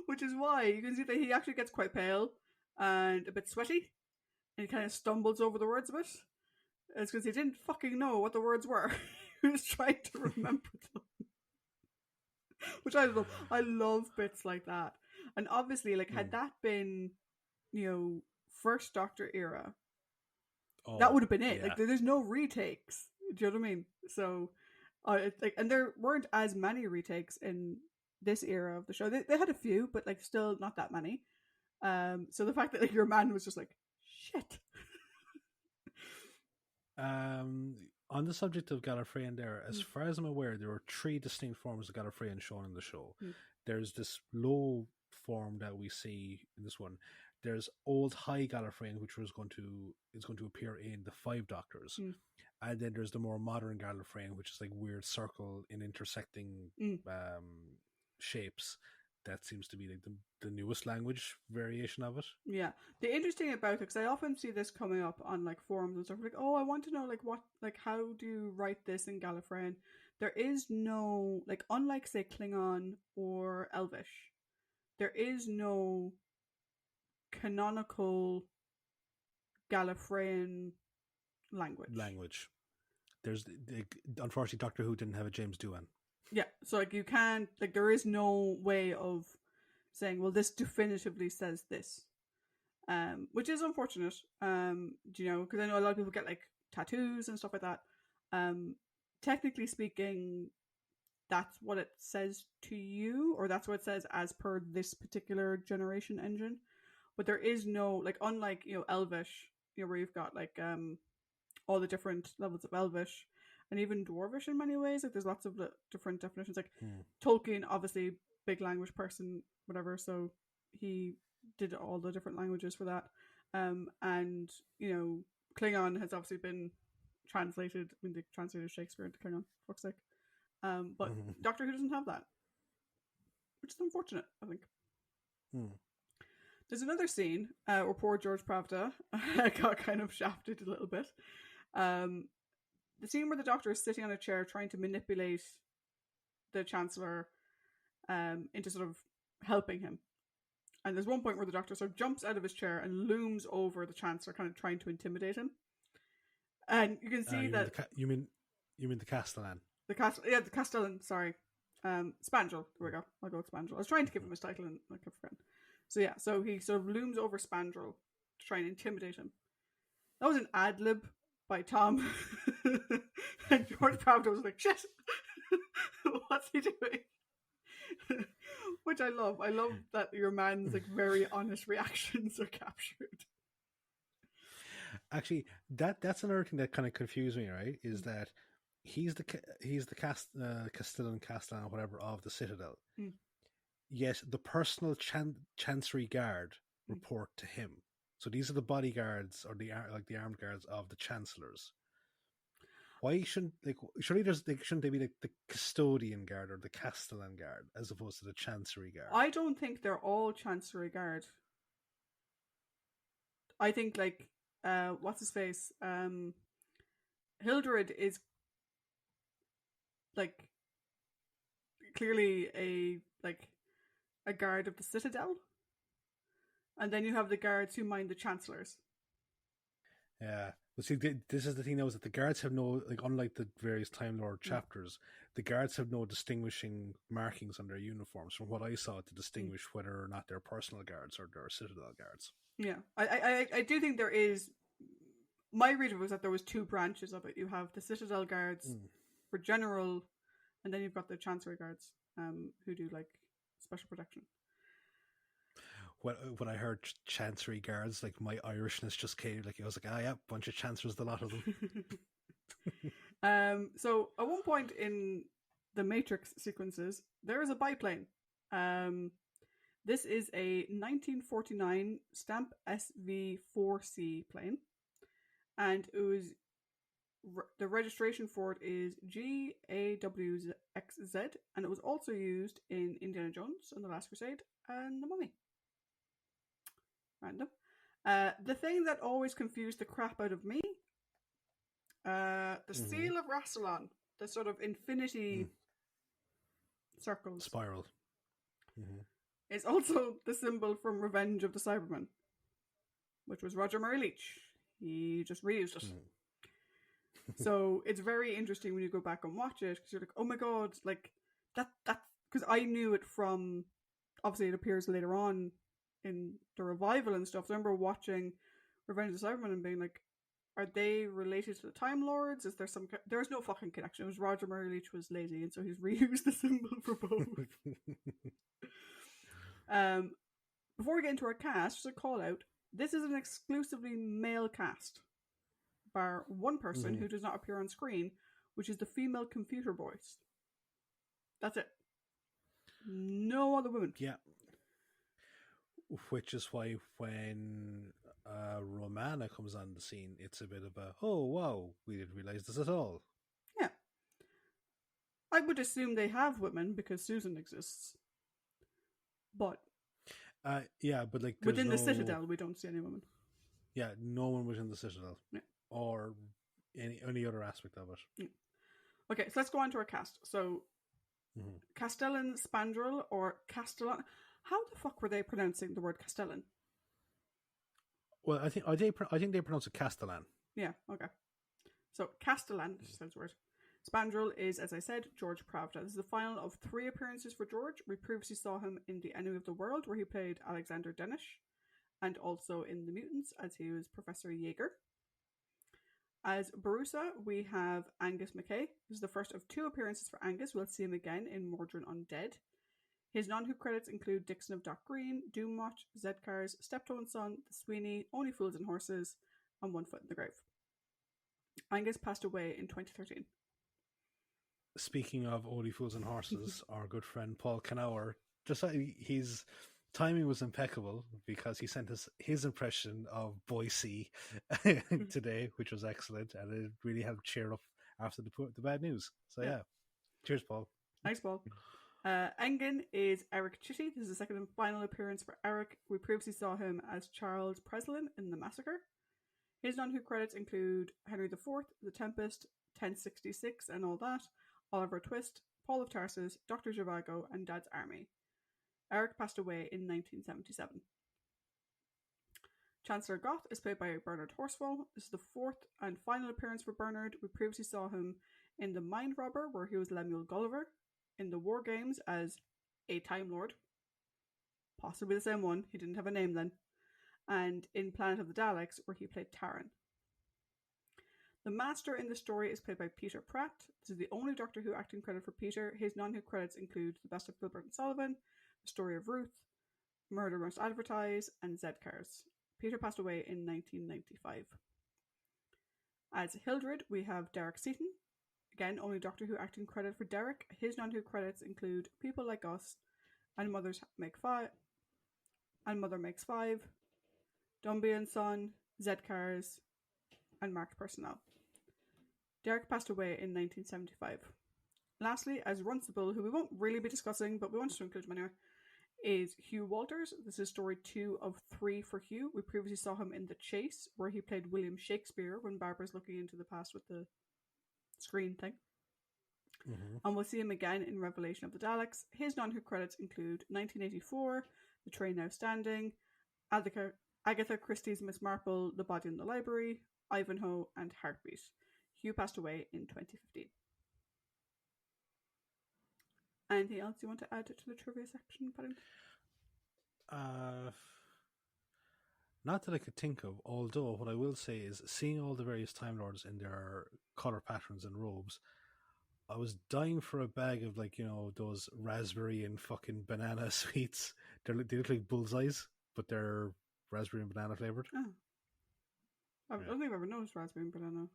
Which is why you can see that he actually gets quite pale and a bit sweaty. And he kind of stumbles over the words a bit. It's because he didn't fucking know what the words were. He was trying to remember them. Which I love. I love bits like that. And obviously, like, had that been, first Doctor era, that would have been it. Yeah. Like, there's no retakes. Do you know what I mean? So, and there weren't as many retakes in this era of the show. They had a few, but like still not that many. So the fact that like your man was just like, shit. On the subject of Gallifreyan there, as far as I'm aware, there are 3 distinct forms of Gallifreyan shown in the show. There's this low form that we see in this one. There's old high Gallifreyan, which is going to appear in the 5 Doctors. And then there's the more modern Gallifreyan, which is like weird circle in intersecting shapes. That seems to be like the newest language variation of it. Yeah. The interesting thing about it, because I often see this coming up on like forums and stuff, like, oh, I want to know how do you write this in Gallifreyan? There is no, like, unlike say Klingon or Elvish, there is no canonical Gallifreyan language. There's unfortunately Doctor Who didn't have a James Doohan. Yeah, so like you can't, like, there is no way of saying, well, this definitively says this, which is unfortunate. Because I know a lot of people get like tattoos and stuff like that. Technically speaking, that's what it says to you, or that's what it says as per this particular generation engine. But there is no, like, unlike Elvish, where you've got like all the different levels of Elvish. And even Dwarvish in many ways, like there's lots of different definitions. Like Tolkien, obviously, big language person, whatever. So he did all the different languages for that. And Klingon has obviously been translated. I mean, they translated Shakespeare into Klingon, for fuck's sake. But Doctor Who doesn't have that, which is unfortunate, I think. There's another scene where poor George Pravda got kind of shafted a little bit. The scene where the Doctor is sitting on a chair trying to manipulate the Chancellor into sort of helping him. And there's one point where the Doctor sort of jumps out of his chair and looms over the Chancellor, kind of trying to intimidate him. And you can see that... You mean the Castellan? The Castellan, sorry. Spandrel, there we go. I'll go with Spandrel. I was trying to give him his title and I kept forgetting. So yeah, so he sort of looms over Spandrel to try and intimidate him. That was an ad-lib by Tom. And George Pravda was like, shit, what's he doing? Which I love. I love that your man's like very honest reactions are captured. Actually, that's another thing that kind of confused me. Right, is that he's the Castellan, whatever, of the Citadel. Mm. Yet the personal Chancery Guard Mm. report to him. So these are the bodyguards or the armed guards of the chancellors. Why shouldn't shouldn't they be like the custodian guard or the Castellan guard as opposed to the Chancery Guard? I don't think they're all Chancery Guard. I think like what's his face? Hildred is like clearly a guard of the Citadel, and then you have the guards who mind the chancellors. Yeah, but see, this is the thing now, is that the guards have no, like, unlike the various Time Lord chapters, the guards have no distinguishing markings on their uniforms, from what I saw, to distinguish whether or not they're personal guards or they're Citadel guards. Yeah, I do think there is. My read was that there was two branches of it. You have the Citadel guards for general, and then you've got the Chancery guards, who do like special protection. When I heard Chancery guards, like, my Irishness just came. Like, I was like, yeah, bunch of Chancellors, the lot of them. So at one point in the Matrix sequences, there is a biplane. This is a 1949 Stamp SV4C plane, and it was the registration for it is GAWXZ, and it was also used in Indiana Jones and the Last Crusade and The Mummy. Random. The thing that always confused the crap out of me, the seal of Rassilon, the sort of infinity circles, spiral, is also the symbol from Revenge of the Cybermen, which was Roger Murray Leach. He just reused it. So it's very interesting when you go back and watch it, because you're like, oh my god, like that, because I knew it from, obviously it appears later on in the revival and stuff. So I remember watching Revenge of the Cybermen and being like, are they related to the Time Lords? Is there some... There's no fucking connection. It was Roger Murray Leach was lazy, and so he's reused the symbol for both. Before we get into our cast, just a call out. This is an exclusively male cast, bar one person who does not appear on screen, which is the female computer voice. That's it. No other women. Yeah. Which is why when Romana comes on the scene, it's a bit of a, oh wow, we didn't realize this at all. Yeah. I would assume they have women because Susan exists. But yeah, but like within the Citadel, we don't see any women. Yeah, no one within the Citadel. Yeah. Or any other aspect of it. Yeah. Okay, so let's go on to our cast. So Castellan Spandrel or Castellan. How the fuck were they pronouncing the word Castellan? Well, I think they pronounce it Castellan. Yeah, okay. So Castellan, sounds weird. Spandrel is, as I said, George Pravda. This is the final of 3 appearances for George. We previously saw him in The Enemy of the World, where he played Alexander Denish, and also in The Mutants, as he was Professor Yeager. As Barusa, we have Angus McKay. This is the first of 2 appearances for Angus. We'll see him again in Mordrin Undead. His non-Who credits include Dixon of Dock Green, Doomwatch, Zedcars, Steptoe and Son, The Sweeney, Only Fools and Horses, and One Foot in the Grave. Angus passed away in 2013. Speaking of Only Fools and Horses, our good friend Paul Canower, his timing was impeccable, because he sent us his impression of Boise today, which was excellent, and it really helped cheer up after the bad news. So yeah. Cheers, Paul. Thanks, Paul. Engen is Eric Chitty. This is the second and final appearance for Eric. We previously saw him as Charles Preslin in The Massacre. His non-Who credits include Henry IV, The Tempest, 1066 and All That, Oliver Twist, Paul of Tarsus, Dr. Zhivago, and Dad's Army. Eric passed away in 1977. Chancellor Goth is played by Bernard Horsfall. This is the 4th and final appearance for Bernard. We previously saw him in The Mind Robber, where he was Lemuel Gulliver, in the War Games as a Time Lord, possibly the same one, he didn't have a name then, and in Planet of the Daleks, where he played Taran. The Master in the story is played by Peter Pratt. This is the only Doctor Who acting credit for Peter. His non-Who credits include The Best of Gilbert and Sullivan, The Story of Ruth, Murder Must Advertise, and Zedcars. Peter passed away in 1995. As Hildred, we have Derek Seaton. Again, only Doctor Who acting credit for Derek. His non-Who credits include People Like Us and Mother Makes Five, Dombey and Son, Z-Cars, and Marked Personnel. Derek passed away in 1975. Lastly, as Runcible, who we won't really be discussing, but we wanted to include him anyway, is Hugh Walters. This is story 2 of 3 for Hugh. We previously saw him in The Chase, where he played William Shakespeare when Barbara's looking into the past with the screen thing. Mm-hmm. And we'll see him again in Revelation of the Daleks. His non-Who credits include 1984, The Train Now Standing, Agatha Christie's Miss Marple, The Body in the Library, Ivanhoe, and Heartbeat. Hugh passed away in 2015. Anything else you want to add to the trivia section, Paddy? Not that I could think of, although what I will say is seeing all the various Time Lords in their colour patterns and robes, I was dying for a bag of, like, you know, those raspberry and fucking banana sweets. They look like bullseyes, but they're raspberry and banana flavoured. Oh. I don't think I've ever noticed raspberry and banana.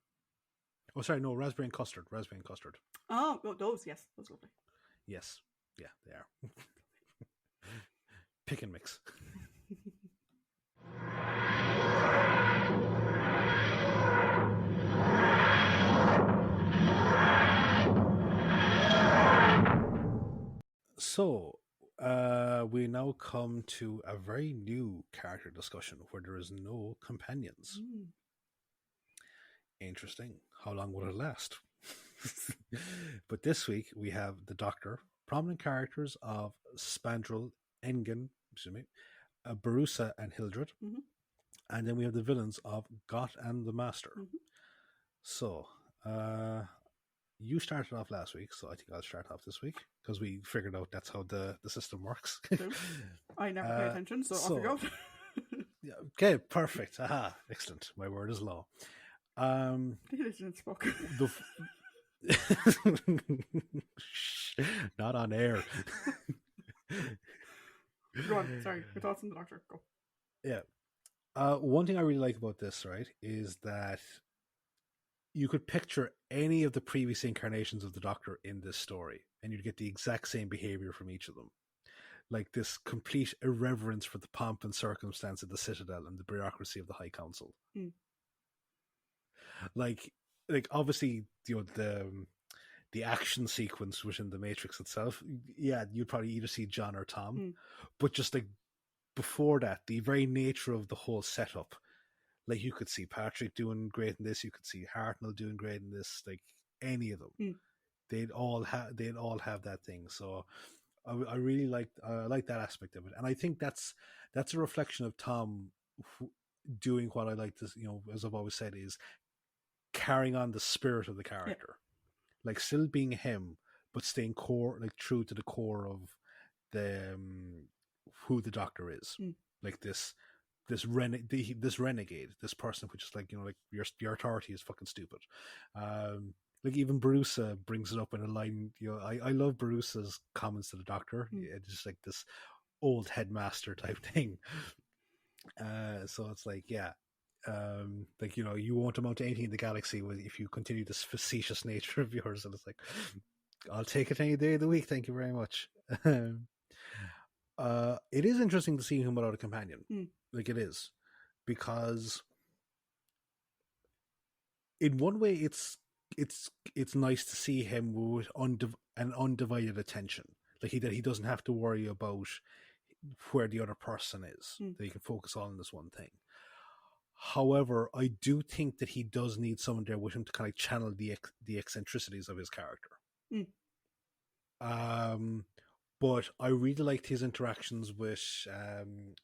Oh, sorry, no, raspberry and custard. Raspberry and custard. Oh, those, yes. Those are lovely. Yes. Yeah, they are. Pick and mix. So, we now come to a very new character discussion where there is no companions. Interesting. How long will it last? But this week we have the Doctor, prominent characters of Spandrel, Engen, Barusa, and Hildred. Mm-hmm. And then we have the villains of Got and the Master. Mm-hmm. So, you started off last week, so I think I'll start off this week because we figured out that's how the system works. I never pay attention, so off you go. Yeah, okay, perfect. Aha, excellent. My word is law. Not on air. Go on, sorry. Your thoughts on the Doctor. Go. Yeah. One thing I really like about this, right, is that you could picture any of the previous incarnations of the Doctor in this story, and you'd get the exact same behavior from each of them. Like this complete irreverence for the pomp and circumstance of the Citadel and the bureaucracy of the High Council. Mm. Like obviously, you know, the action sequence within the Matrix itself, yeah, you'd probably either see John or Tom, but just like before that, the very nature of the whole setup, like you could see Patrick doing great in this, you could see Hartnell doing great in this, like any of them, they'd all have that thing. So I really like that aspect of it, and I think that's a reflection of Tom doing what I like to, you know, as I've always said, is carrying on the spirit of the character, like still being him, but staying true to the core of the who the Doctor is, like this renegade, this person which is like, you know, like your authority is fucking stupid. Like even Barusa brings it up in a line. You know, I love Barusa's comments to the Doctor. It's just like this old headmaster type thing. So it's like, yeah. Like, you know, you won't amount to anything in the galaxy if you continue this facetious nature of yours. And it's like, I'll take it any day of the week. Thank you very much. It is interesting to see him without a companion. Like it is, because in one way it's nice to see him with an undivided attention. Like he doesn't have to worry about where the other person is. That he can focus on this one thing. However, I do think that he does need someone there with him to kind of channel the eccentricities of his character. But I really liked his interactions with,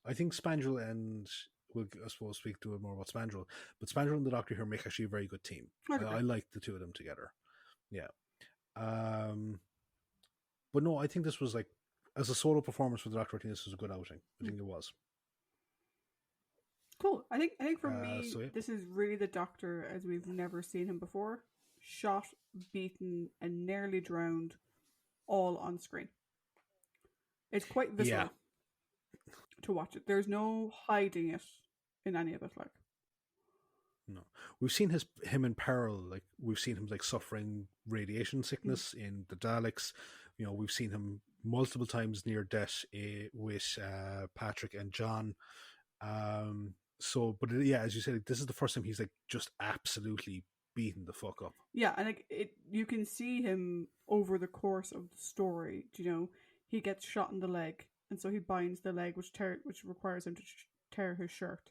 I think Spandrel and, we'll, I suppose, speak to it more about Spandrel, but Spandrel and the Doctor here make actually a very good team. I like the two of them together. Yeah. But no, I think this was like, as a solo performance for the Doctor, I think this was a good outing. I think it was. Cool. I think for me, this is really the Doctor as we've never seen him before. Shot, beaten, and nearly drowned, all on screen. It's quite visceral to watch it. There's no hiding it in any of it. Like, No, we've seen him in peril. Like we've seen him like suffering radiation sickness in the Daleks. You know, we've seen him multiple times near death with Patrick and John. So, but yeah, as you said, this is the first time he's like just absolutely beaten the fuck up. Yeah, and like you can see him over the course of the story. You know, he gets shot in the leg, and so he binds the leg, which requires him to tear his shirt.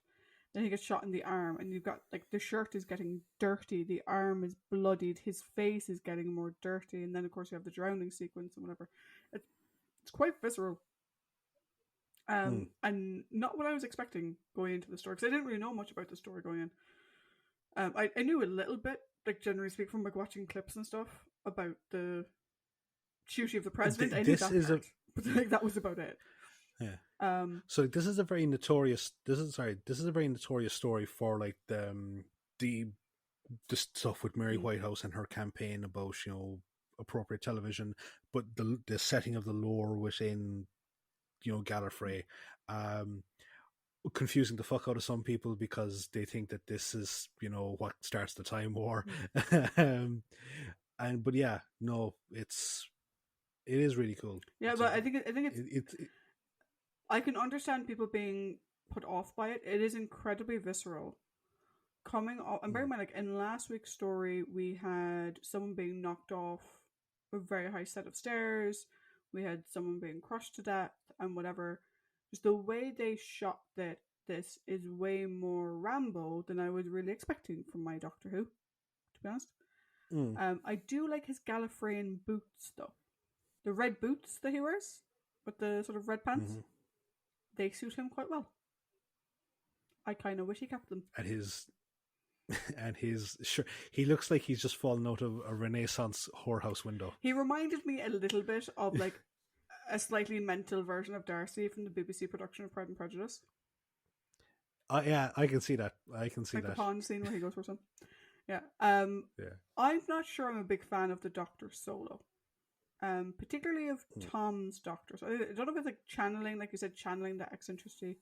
Then he gets shot in the arm, and you've got like the shirt is getting dirty, the arm is bloodied, his face is getting more dirty, and then of course you have the drowning sequence and whatever. It's quite visceral. And not what I was expecting going into the story, because I didn't really know much about the story going in. I knew a little bit, like generally speaking, from like watching clips and stuff about the duty of the president. I knew that but like that was about it. Yeah. So this is a very notorious. This is a very notorious story for like the stuff with Mary Whitehouse and her campaign about appropriate television, but the setting of the lore within Gallifrey, confusing the fuck out of some people because they think that this is what starts the Time War. But yeah, no, it is really cool. Yeah, but I think it's I can understand people being put off by it. It is incredibly visceral. Coming off, and bear in mind, like in last week's story, we had someone being knocked off a very high set of stairs. We had someone being crushed to death and whatever. Just the way they shot this is way more Rambo than I was really expecting from my Doctor Who, to be honest. I do like his Gallifreyan boots though. The red boots that he wears with the sort of red pants, they suit him quite well. I kind of wish he kept them. And his sure, he looks like he's just fallen out of a Renaissance whorehouse window. He reminded me a little bit of like a slightly mental version of Darcy from the BBC production of Pride and Prejudice. Yeah, I can see that. Like the pond scene where he goes for some. Yeah. I'm not sure I'm a big fan of the Doctor solo. Particularly of Tom's Doctor. So I don't know if it's like channeling, like you said, channeling that eccentricity.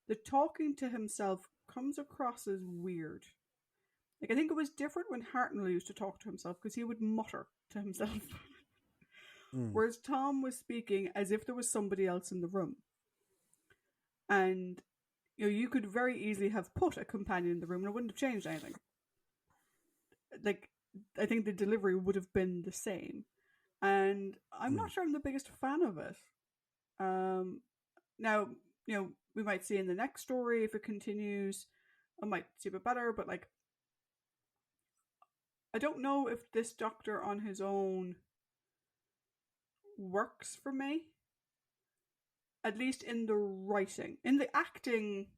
The talking to himself comes across as weird. Like I think it was different when Hartnell used to talk to himself because he would mutter to himself. Whereas Tom was speaking as if there was somebody else in the room. And you could very easily have put a companion in the room and it wouldn't have changed anything. Like I think the delivery would have been the same. And I'm not sure I'm the biggest fan of it. Now, we might see in the next story, if it continues, I might see a bit better, but like, I don't know if this Doctor on his own works for me. At least in the writing. In the acting,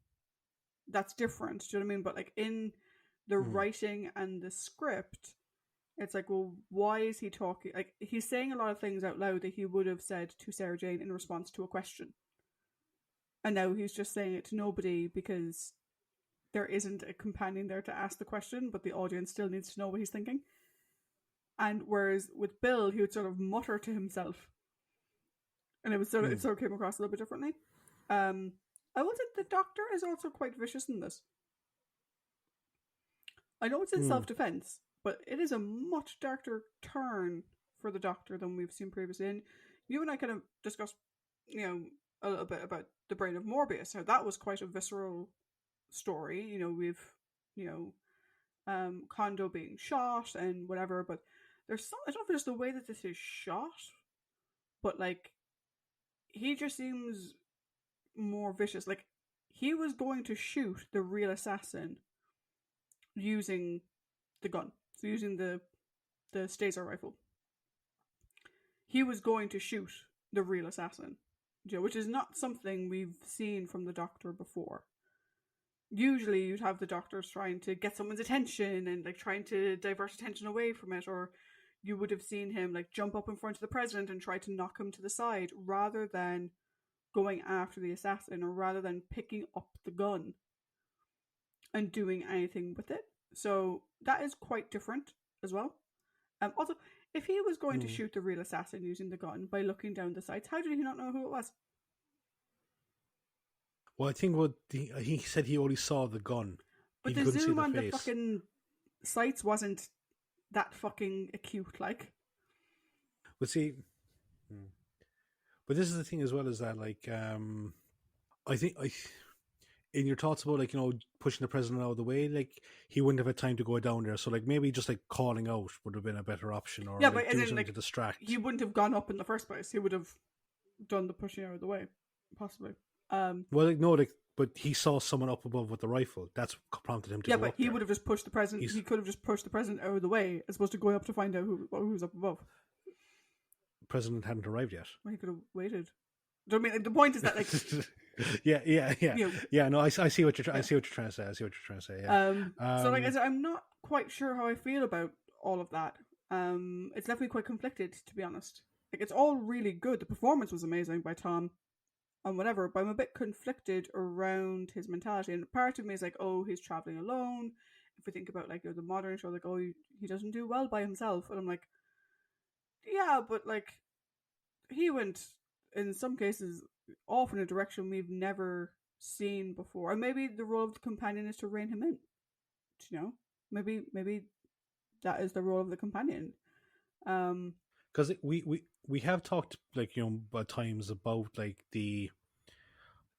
that's different, do you know what I mean? But like in the writing and the script, it's like, well, why is he talking? Like, he's saying a lot of things out loud that he would have said to Sarah Jane in response to a question. And now he's just saying it to nobody because there isn't a companion there to ask the question, but the audience still needs to know what he's thinking. And whereas with Bill, he would sort of mutter to himself. And it sort of came across a little bit differently. I would say the Doctor is also quite vicious in this. I know it's in self-defense, but it is a much darker turn for the Doctor than we've seen previously. And you and I kind of discussed, a little bit about the brain of Morbius, how that was quite a visceral story. We've, Kondo being shot and whatever, but there's some, I don't know if it's the way that this is shot, but like, he just seems more vicious. Like, he was going to shoot the real assassin using the gun. So using the Staser rifle. He was going to shoot the real assassin. Which is not something we've seen from the Doctor before. Usually you'd have the Doctors trying to get someone's attention and like trying to divert attention away from it, or you would have seen him like jump up in front of the president and try to knock him to the side rather than going after the assassin, or rather than picking up the gun and doing anything with it. So that is quite different as well. Also, if he was going to shoot the real assassin using the gun by looking down the sights, how did he not know who it was? Well, I think he said he only saw the gun. But he the couldn't see zoom the on the face. fucking sights wasn't that fucking acute, like. But see, but this is the thing as well, is that like I think in your thoughts about like pushing the president out of the way, like he wouldn't have had time to go down there, so like maybe just like calling out would have been a better option, or Yeah, like but as doing in, something like, to distract. he wouldn't have gone up in the first place. He would have done the pushing out of the way, possibly. Well, like, no, like, but he saw someone up above with the rifle. That's what prompted him to Yeah, go but up he there. would have just pushed the president. He's He could have just pushed the president out of the way, as opposed to going up to find out who's up above. president hadn't arrived yet. Well, he could have waited. Do you know what I mean? Like, the point is that, like, yeah. No, I see what you're. I see what you're trying to say. I see what you're trying to say. Yeah. So like, I'm not quite sure how I feel about all of that. It's left me quite conflicted, to be honest. Like, it's all really good. The performance was amazing by Tom, and whatever. But I'm a bit conflicted around his mentality. And part of me is like, oh, he's traveling alone. If we think about like the modern show, like, oh, he doesn't do well by himself, and I'm like, yeah, but like, he went in some cases off in a direction we've never seen before. And maybe the role of the companion is to rein him in. You know, maybe that is the role of the companion. Because we have talked like at times about like the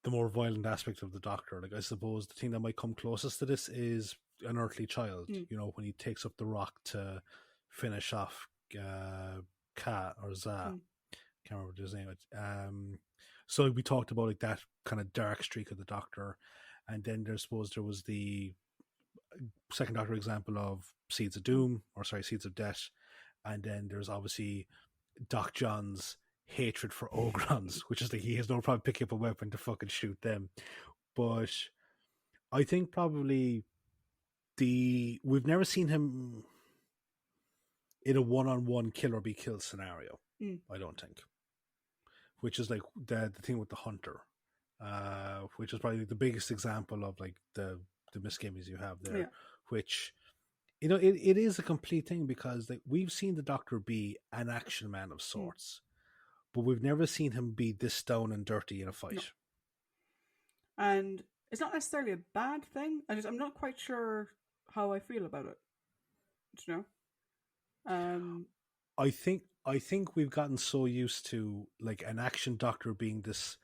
more violent aspect of the Doctor. Like I suppose the thing that might come closest to this is An Earthly Child. When he takes up the rock to finish off Ka or Za. Can't remember his name. So we talked about like that kind of dark streak of the Doctor, and then there was the second Doctor example of Seeds of Death, and then there's obviously Doc John's hatred for Ogrons, which is like he has no problem picking up a weapon to fucking shoot them. But I think probably we've never seen him in a one-on-one kill or be killed scenario. I don't think. Which is like the thing with the Hunter, which is probably the biggest example of like the misgivings you have there. Yeah. Which, it is a complete thing, because like we've seen the Doctor be an action man of sorts, but we've never seen him be this down and dirty in a fight. No. And it's not necessarily a bad thing. I'm not quite sure how I feel about it. You know? I think we've gotten so used to like an action Doctor being this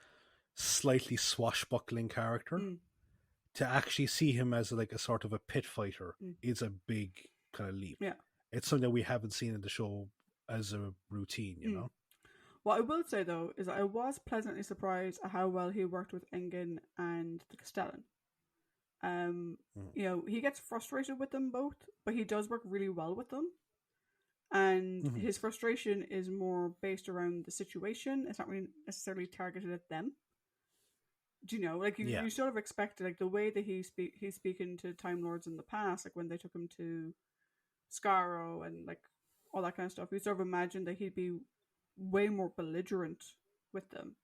slightly swashbuckling character, to actually see him as like a sort of a pit fighter is a big kind of leap. Yeah, it's something that we haven't seen in the show as a routine, you know. What I will say though is that I was pleasantly surprised at how well he worked with Engan and the Castellan. He gets frustrated with them both, but he does work really well with them. And his frustration is more based around the situation. It's not really necessarily targeted at them. Do you know? Like you sort of expected, like the way that he's speaking to Time Lords in the past, like when they took him to Skaro and like all that kind of stuff. You sort of imagined that he'd be way more belligerent with them.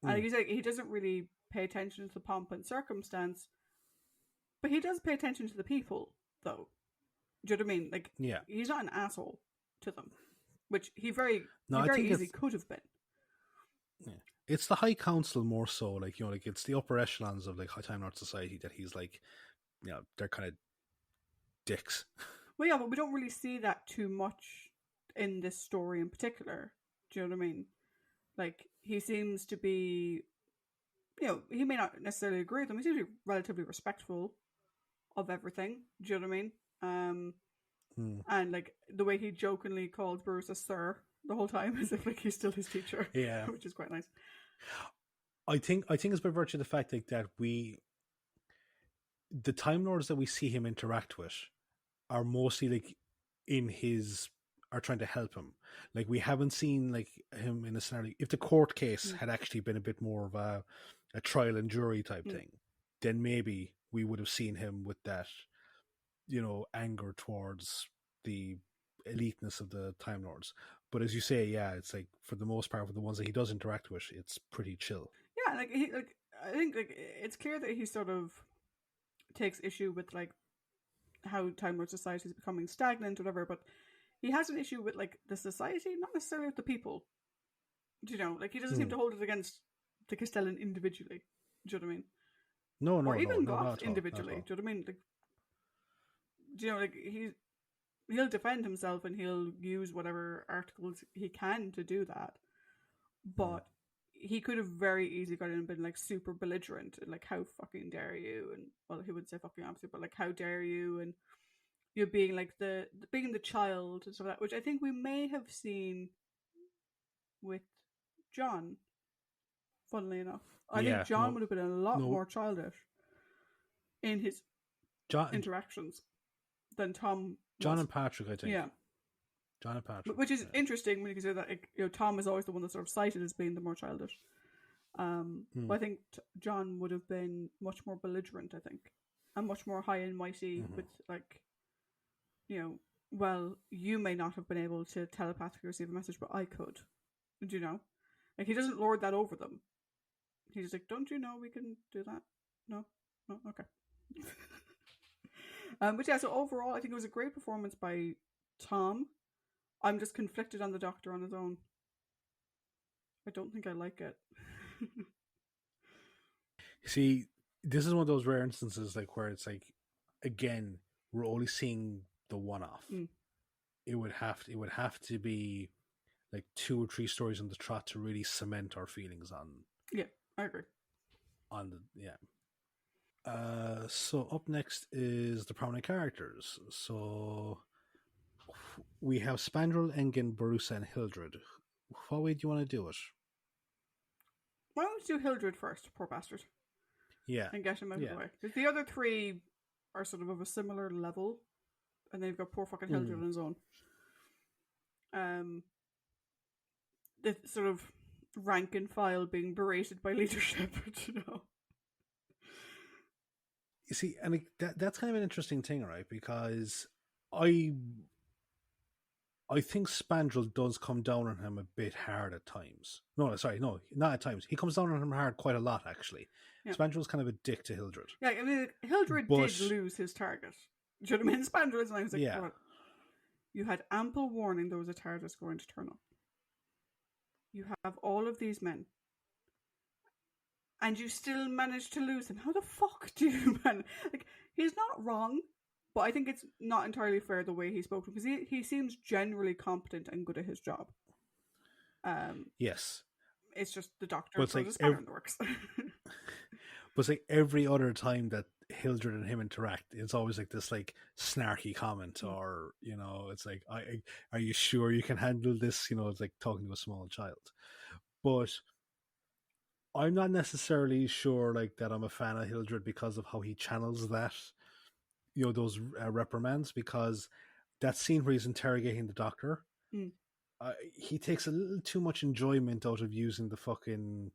And he's like, he doesn't really pay attention to the pomp and circumstance, but he does pay attention to the people, though. Do you know what I mean? Like, he's not an asshole to them, which he very easily could have been. Yeah. It's the High Council more so, like, like it's the upper echelons of like High Time Lord society that he's like, they're kind of dicks. Well, yeah, but we don't really see that too much in this story in particular. Do you know what I mean? Like, he seems to be, he may not necessarily agree with them. He seems to be relatively respectful of everything. Do you know what I mean? And like the way he jokingly calls Bruce a sir the whole time, as if like he's still his teacher. Yeah, which is quite nice. I think it's by virtue of the fact that the Time Lords that we see him interact with are mostly like are trying to help him. Like we haven't seen like him in a scenario. If the court case had actually been a bit more of a trial and jury type thing, then maybe we would have seen him with that, anger towards the eliteness of the Time Lords. But as you say, it's like for the most part, with the ones that he does interact with, it's pretty chill. Yeah, I think like it's clear that he sort of takes issue with like how Time Lord society is becoming stagnant, or whatever. But he has an issue with like the society, not necessarily with the people. Do you know? Like he doesn't seem to hold it against the Castellan individually. Do you know what I mean? No, or even Goth individually. Do you know what I mean? Like you know, like he'll defend himself and he'll use whatever articles he can to do that. But he could have very easily got in and been like super belligerent and like, how fucking dare you? And well, he wouldn't say fucking obviously, but like, how dare you? And you're being like being the child and stuff like that, which I think we may have seen with John. Funnily enough, I think Yeah, John would have been a lot more childish in his John, interactions than Tom John was. and Patrick, I think. Yeah. John and Patrick. Which is interesting when you consider that, like, you know, Tom is always the one that's sort of cited as being the more childish. But I think John would have been much more belligerent, I think, and much more high and mighty with, like, you know, well, you may not have been able to telepathically receive a message, but I could. Do you know? Like, he doesn't lord that over them. He's like, don't you know we can do that? No? No? Okay. But yeah, so overall, I think it was a great performance by Tom. I'm just conflicted on the Doctor on his own. I don't think I like it. See, this is one of those rare instances like where it's like, again, we're only seeing the one-off. It would have to be like 2 or 3 stories on the trot to really cement our feelings on. Yeah, I agree. On the so up next is the prominent characters. So we have Spandrel, Engen, Barusa, and Hildred. What way do you want to do it? Why don't we do Hildred first, poor bastard? Yeah. And get him out of the way. Because the other 3 are sort of a similar level, and they've got poor fucking Hildred on his own. The sort of rank and file being berated by leadership, you know. You see, I mean, that's kind of an interesting thing, right? Because I think Spandrel does come down on him a bit hard at times. No, sorry, no, not at times. He comes down on him hard quite a lot, actually. Yeah. Spandrel's kind of a dick to Hildred. Yeah, I mean, Hildred did lose his target. Do you know what I mean? Spandrel is, and I was like, yeah. What? You had ample warning there was a TARDIS going to turn up. You have all of these men. And you still managed to lose him. How the fuck do you manage? Like, he's not wrong, but I think it's not entirely fair the way he spoke to him, because he seems generally competent and good at his job. Yes. It's just the Doctor throws a spanner in the works. But it's like every other time that Hildred and him interact, it's always like this like snarky comment, or, you know, it's like, are you sure you can handle this? You know, it's like talking to a small child. But I'm not necessarily sure like that I'm a fan of Hildred because of how he channels that, you know, those reprimands, because that scene where he's interrogating the Doctor, he takes a little too much enjoyment out of using the fucking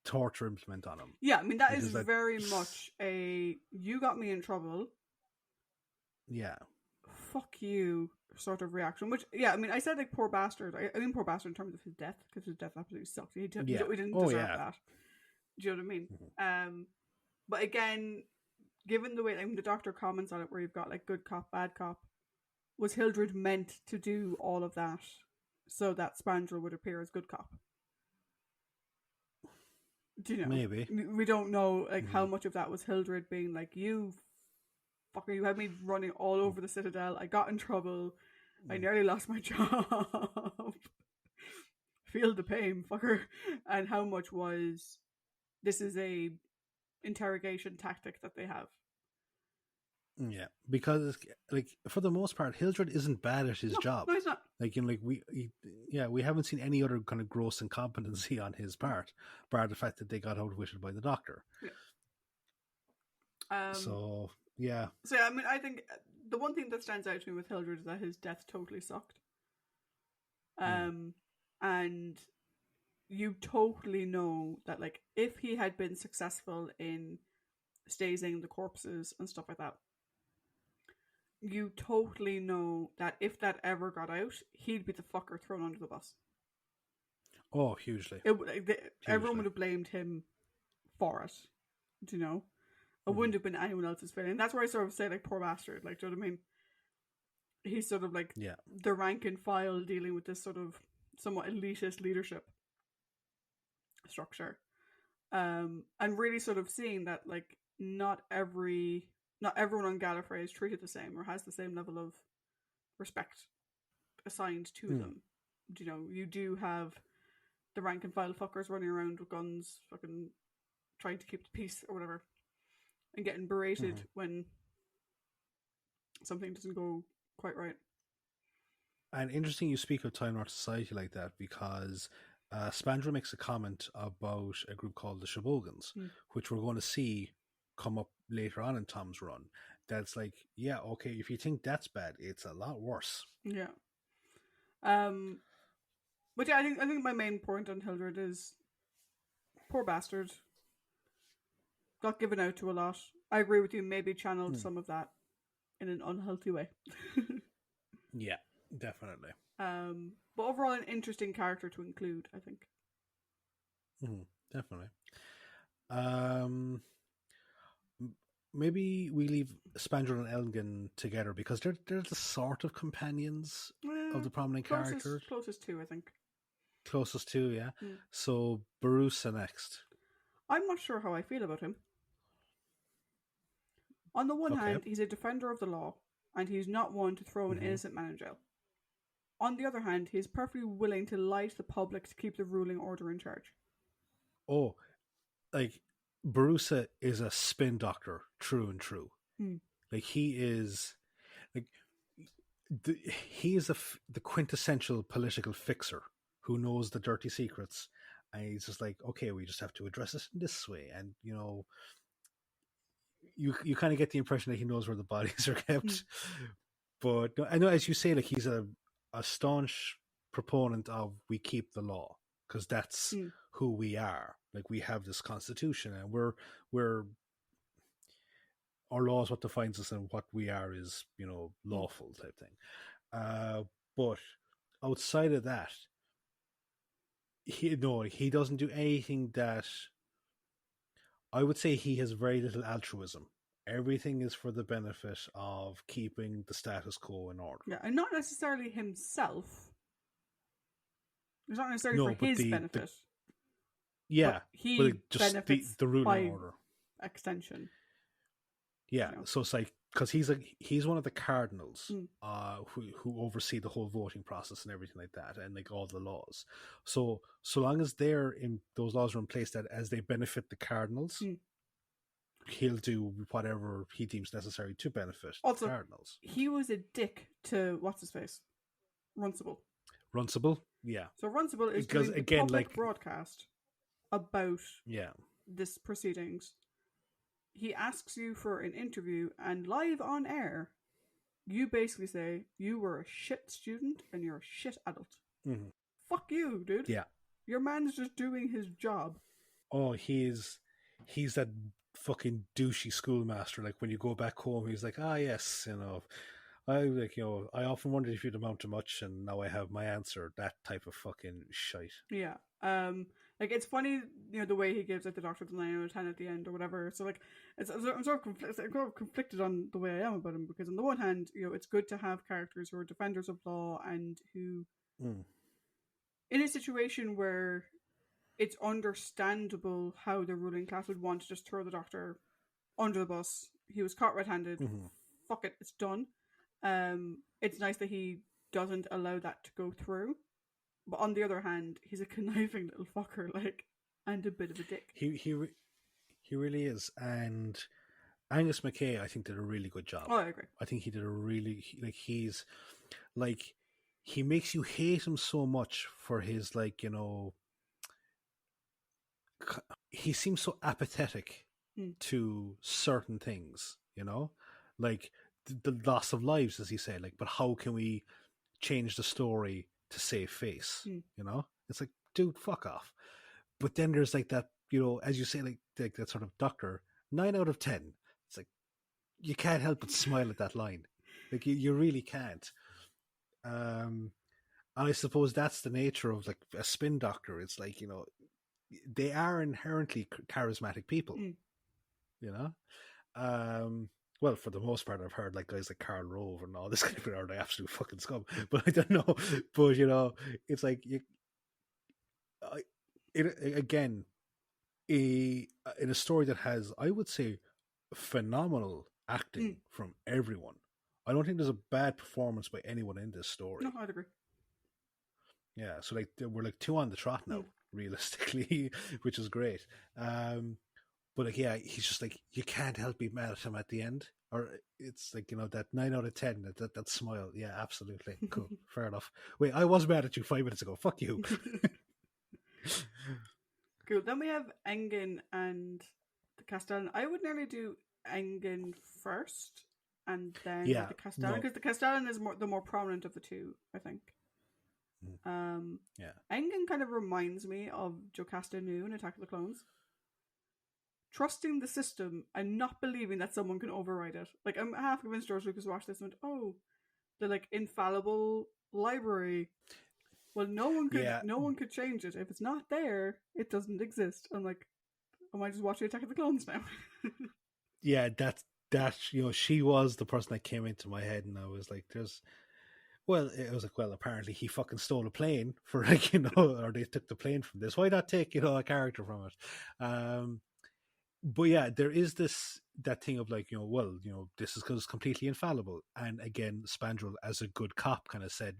torture implement on him. Yeah, I mean, that is very much a, you got me in trouble. Yeah. Fuck you sort of reaction. Which, yeah, I mean, I said like poor bastard. I mean poor bastard in terms of his death, because his death absolutely sucked. We didn't deserve that. Do you know what I mean? Mm-hmm. But again, given the way, I mean, the Doctor comments on it where you've got like good cop, bad cop, was Hildred meant to do all of that so that Spandrel would appear as good cop? Do you know? Maybe. We don't know like how much of that was Hildred being like, you fucker, you had me running all over the Citadel, I got in trouble, I nearly lost my job. Feel the pain, fucker. And how much was, this is a interrogation tactic that they have. Yeah, because like for the most part, Hildred isn't bad at his job. No, he's not. Like, you know, like we haven't seen any other kind of gross incompetency on his part, bar the fact that they got outwitted by the Doctor. Yeah. So yeah. So yeah, I mean, I think the one thing that stands out to me with Hildred is that his death totally sucked. And you totally know that, like, if he had been successful in stazing the corpses and stuff like that, you totally know that if that ever got out, he'd be the fucker thrown under the bus. Oh, hugely. Everyone would have blamed him for it. Do you know? It wouldn't have been anyone else's failing. And that's where I sort of say, like, poor bastard. Like, do you know what I mean? He's sort of like the rank and file dealing with this sort of somewhat elitist leadership structure. And really sort of seeing that, like, not every not everyone on Gallifrey is treated the same or has the same level of respect assigned to Mm. them. You know, you do have the rank and file fuckers running around with guns, fucking trying to keep the peace or whatever, and getting berated Mm-hmm. when something doesn't go quite right. And interesting you speak of Time Lord Society like that because Spandra makes a comment about a group called the Shobogans, Mm. which we're going to see come up later on in Tom's run. That's like, yeah, okay, if you think that's bad, it's a lot worse. Yeah. Um. But yeah, I think my main point on Hildred is poor bastard got given out to a lot. I agree with you. Maybe channeled Hmm. some of that in an unhealthy way. Yeah, definitely. But overall, an interesting character to include. I think. Definitely. Um, Maybe we leave Spandrel and Elgin together because they're the sort of companions of the prominent characters. Closest to I think. Closest to, yeah. Mm. So Barusa next. I'm not sure how I feel about him. On the one Okay. hand, he's a defender of the law, and he's not one to throw an Mm-hmm. innocent man in jail. On the other hand, he's perfectly willing to lie to the public to keep the ruling order in charge. Oh, like Barusa is a spin doctor, true and true. Hmm. Like he is, like he is the quintessential political fixer who knows the dirty secrets, and he's just like, okay, we just have to address it in this way, and you kind of get the impression that he knows where the bodies are kept. Mm. But I know, as you say, like he's a staunch proponent of we keep the law because that's Mm. who we are. Like we have this constitution, and we're our law is what defines us, and what we are is Mm. lawful type thing. But outside of that, he doesn't do anything that I would say he has very little altruism. Everything is for the benefit of keeping the status quo in order. Yeah, and not necessarily himself. It's not necessarily for No, but his the benefit, but yeah, but he just benefits the ruling by order. extension. Yeah, You know? so it's like because he's one of the cardinals Mm. who oversee the whole voting process and everything like that, and like all the laws. So long as those laws are in place that as they benefit the cardinals, Mm. he'll do whatever he deems necessary to benefit the Also, cardinals. he was a dick to what's his face, Runcible. Runcible, yeah, So Runcible is because doing the again, public like broadcast about yeah, this proceedings. He asks you for an interview, and live on air, you basically say you were a shit student and you're a shit adult. mm-hmm. Fuck you, dude. Yeah. Your man's just doing his job. Oh, he's that fucking douchey schoolmaster. Like when you go back home, he's like, yes, I often wondered if you'd amount to much, and now I have my answer. That type of fucking shite. Yeah. Like it's funny, the way he gives like the doctor the 9 out of 10 at the end or whatever. So like, I'm sort of conflicted on the way I am about him because on the one hand, it's good to have characters who are defenders of law and who, in a situation where it's understandable how the ruling class would want to just throw the doctor under the bus. He was caught red-handed. Mm-hmm. Fuck it, it's done. It's nice that he doesn't allow that to go through. But on the other hand, he's a conniving little fucker, and a bit of a dick. He really is, and Angus MacKay, I think, did a really good job. Oh, I agree. I think he did he's like he makes you hate him so much for his he seems so apathetic to certain things, like the loss of lives, as he said. Like, but how can we change the story to save face? It's like, dude, fuck off. But then there's like that, as you say, like that sort of doctor. 9 out of 10. It's like you can't help but smile at that line. Like you really can't. And I suppose that's the nature of like a spin doctor. It's like they are inherently charismatic people. Well, for the most part, I've heard like guys like Karl Rove and all this kind of are the absolute fucking scum. But I don't know. But it's like again, in a story that has, I would say, phenomenal acting from everyone. I don't think there's a bad performance by anyone in this story. No, I'd agree. Yeah, so like we're like 2 on the trot now, realistically, which is great. But like, yeah, he's just like, you can't help being mad at him at the end. Or it's like, that 9 out of 10, that smile. Yeah, absolutely. Cool. Fair enough. Wait, I was mad at you 5 minutes ago. Fuck you. Cool. Then we have Engin and the Castellan. I would nearly do Engin first and then the Castellan, because the Castellan is the more prominent of the two, I think. Yeah. Engin kind of reminds me of Jocasta Nu in Attack of the Clones. Trusting the system and not believing that someone can override it. Like, I'm half convinced George Lucas watched this and went, oh, the like infallible library. Well, no one could change it. If it's not there, it doesn't exist. I'm like, I might just watch the Attack of the Clones now. Yeah, that she was the person that came into my head, and I was like, apparently he fucking stole a plane for like, or they took the plane from this. Why not take, a character from it? But yeah, there is that thing of like, this is because it's completely infallible. And again, Spandrel, as a good cop, kind of said,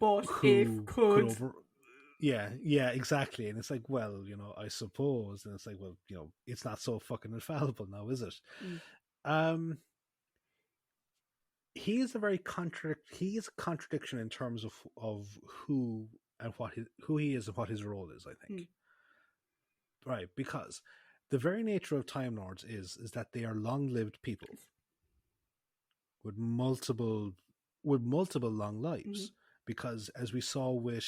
but if could. Yeah, exactly. And it's like, well, I suppose. And it's like, well, it's not so fucking infallible now, is it? He is a contradiction in terms of who and who he is and what his role is, I think. Right, because the very nature of Time Lords is that they are long-lived people with multiple long lives. Because as we saw with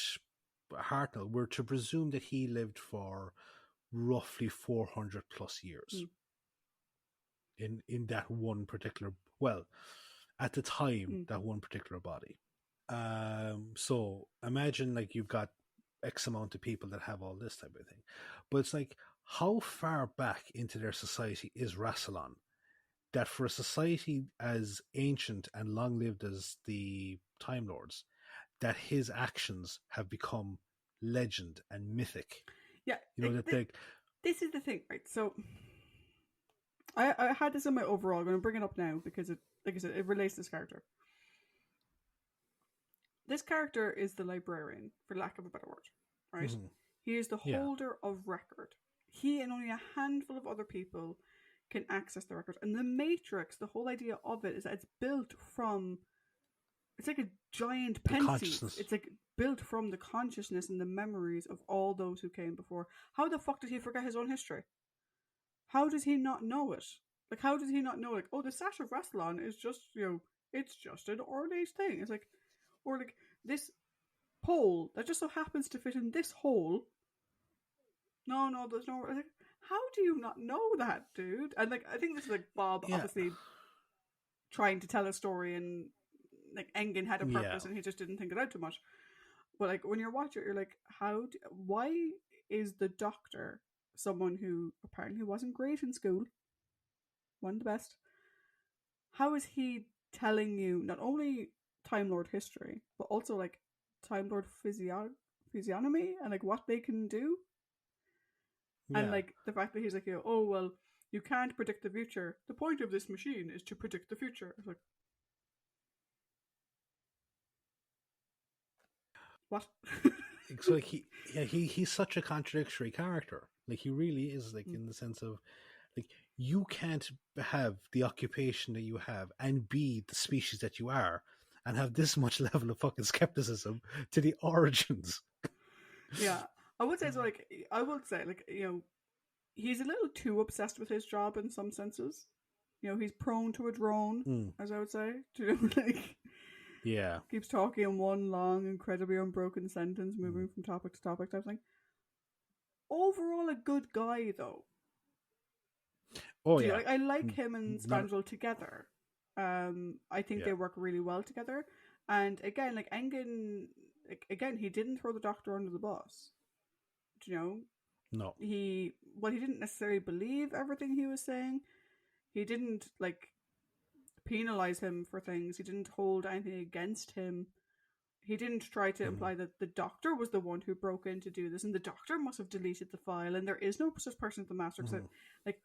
Hartnell, we're to presume that he lived for roughly 400 plus years in that one particular, at the time, that one particular body. So imagine like you've got X amount of people that have all this type of thing. But it's like, how far back into their society is Rassilon that for a society as ancient and long-lived as the Time Lords, that his actions have become legend and mythic? Yeah. This is the thing, right? So I had this in my overall. I'm going to bring it up now because it, like I said, it relates to this character. This character is the librarian, for lack of a better word, right? He is the holder of record. He and only a handful of other people can access the record. And the Matrix, the whole idea of it is that it's built from, it's like a giant pensieve. It's like built from the consciousness and the memories of all those who came before. How the fuck did he forget his own history? How does he not know it? Like, how does he not know, like, oh, the Sash of Rassilon is just, it's just an ornate thing. It's like, or like this pole that just so happens to fit in this hole. No, there's no. Like, how do you not know that, dude? And like, I think this is like Bob obviously trying to tell a story, and like Engin had a purpose, and he just didn't think it out too much. But like when you're watching it, you're like, why is the Doctor someone who apparently wasn't great in school, one of the best? How is he telling you not only Time Lord history, but also like Time Lord physiognomy and like what they can do? And like the fact that he's like, oh well, you can't predict the future. The point of this machine is to predict the future. It's like, what? It's like he's such a contradictory character. Like he really is, like in the sense of like you can't have the occupation that you have and be the species that you are and have this much level of fucking skepticism to the origins. Yeah. I would say he's a little too obsessed with his job in some senses. He's prone to a drone, as I would say. Keeps talking in one long, incredibly unbroken sentence, moving from topic to topic type thing. Overall, a good guy though. Oh yeah, I like him and Spandrel together. I think they work really well together. And again, like Engin, he didn't throw the Doctor under the bus. No. He didn't necessarily believe everything he was saying. He didn't like penalize him for things. He didn't hold anything against him. He didn't try to imply that the Doctor was the one who broke in to do this, and the Doctor must have deleted the file, and there is no such person as the Master. Like,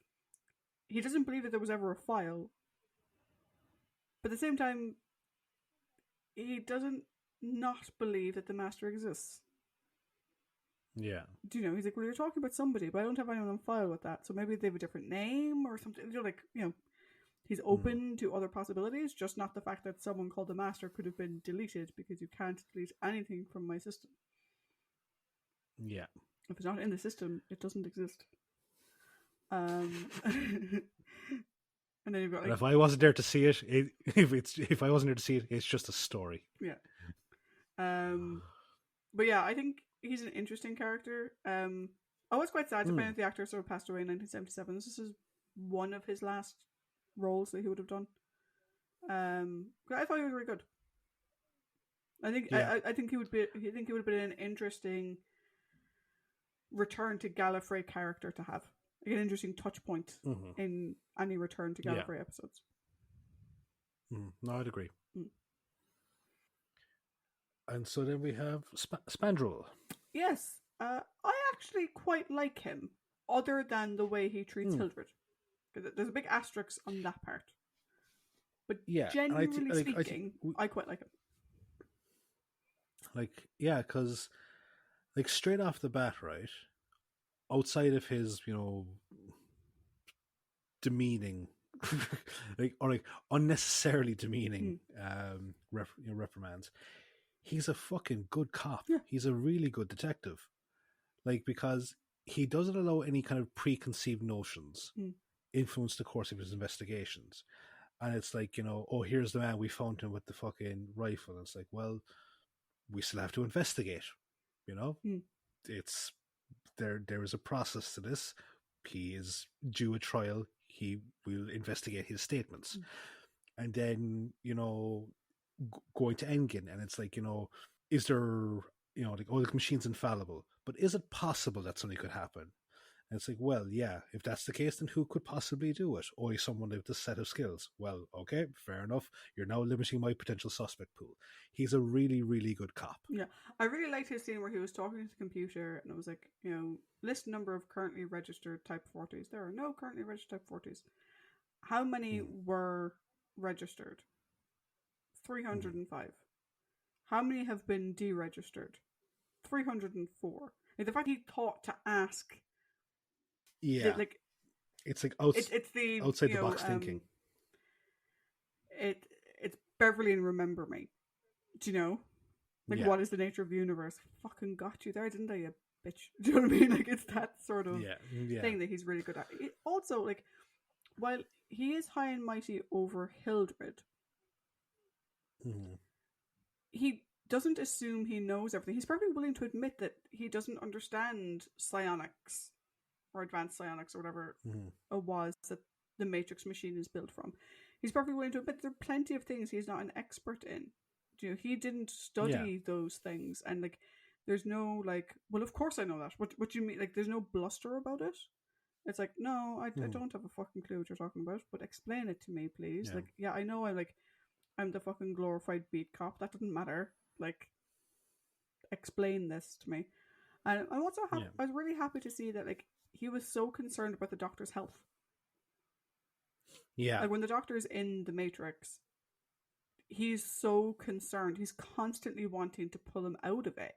he doesn't believe that there was ever a file, but at the same time, he doesn't not believe that the Master exists. Yeah. Do you know? He's like, well, you're talking about somebody, but I don't have anyone on file with that. So maybe they have a different name or something. You're like, he's open to other possibilities, just not the fact that someone called the Master could have been deleted, because you can't delete anything from my system. Yeah. If it's not in the system, it doesn't exist. And then you've got and if I wasn't there to see it, if I wasn't there to see it, it's just a story. Yeah. But yeah, I think he's an interesting character. I was quite sad to find out the actor sort of passed away in 1977. This is one of his last roles that he would have done. I thought he was really good. I think I think he would be. I think he would have been an interesting return to Gallifrey character to have, like an interesting touch point in any return to Gallifrey episodes. No, I'd agree. And so then we have Spandrel. Yes, I actually quite like him, other than the way he treats Hildred. There's a big asterisk on that part. But generally speaking, I quite like him. Because straight off the bat, right, outside of his, demeaning, unnecessarily demeaning reprimands, he's a fucking good cop. Yeah. He's a really good detective. Because he doesn't allow any kind of preconceived notions influence the course of his investigations. And it's like, here's the man, we found him with the fucking rifle. And it's like, well, we still have to investigate, It's there is a process to this. He is due a trial. He will investigate his statements. And then, going to Engen, and it's like, is there, the machine's infallible, but is it possible that something could happen? And it's like, well, yeah, if that's the case, then who could possibly do it? Only someone with this set of skills. Well, okay, fair enough. You're now limiting my potential suspect pool. He's a really, really good cop. Yeah, I really liked his scene where he was talking to the computer, and it was like, list number of currently registered Type 40s. There are no currently registered Type 40s. How many were registered? 305. How many have been deregistered? 304. The fact he thought to ask. Yeah, it's like it's the outside the box thinking. It's Beverly and Remember Me. Do you know? What is the nature of the universe? Fucking got you there, didn't I, you bitch? Do you know what I mean? It's that sort of thing that he's really good at. Also, while he is high and mighty over Hildred, he doesn't assume he knows everything. He's probably willing to admit that he doesn't understand psionics or advanced psionics or whatever it was that the Matrix machine is built from. He's probably willing to admit there are plenty of things he's not an expert in. He didn't study those things, and there's no well, of course I know that. What do you mean? There's no bluster about it. It's like, no, I don't have a fucking clue what you're talking about, but explain it to me, please. I know I'm the fucking glorified beat cop. That doesn't matter. Explain this to me. And I'm also I was really happy to see that he was so concerned about the Doctor's health. Yeah. When the Doctor is in the Matrix, he's so concerned. He's constantly wanting to pull him out of it.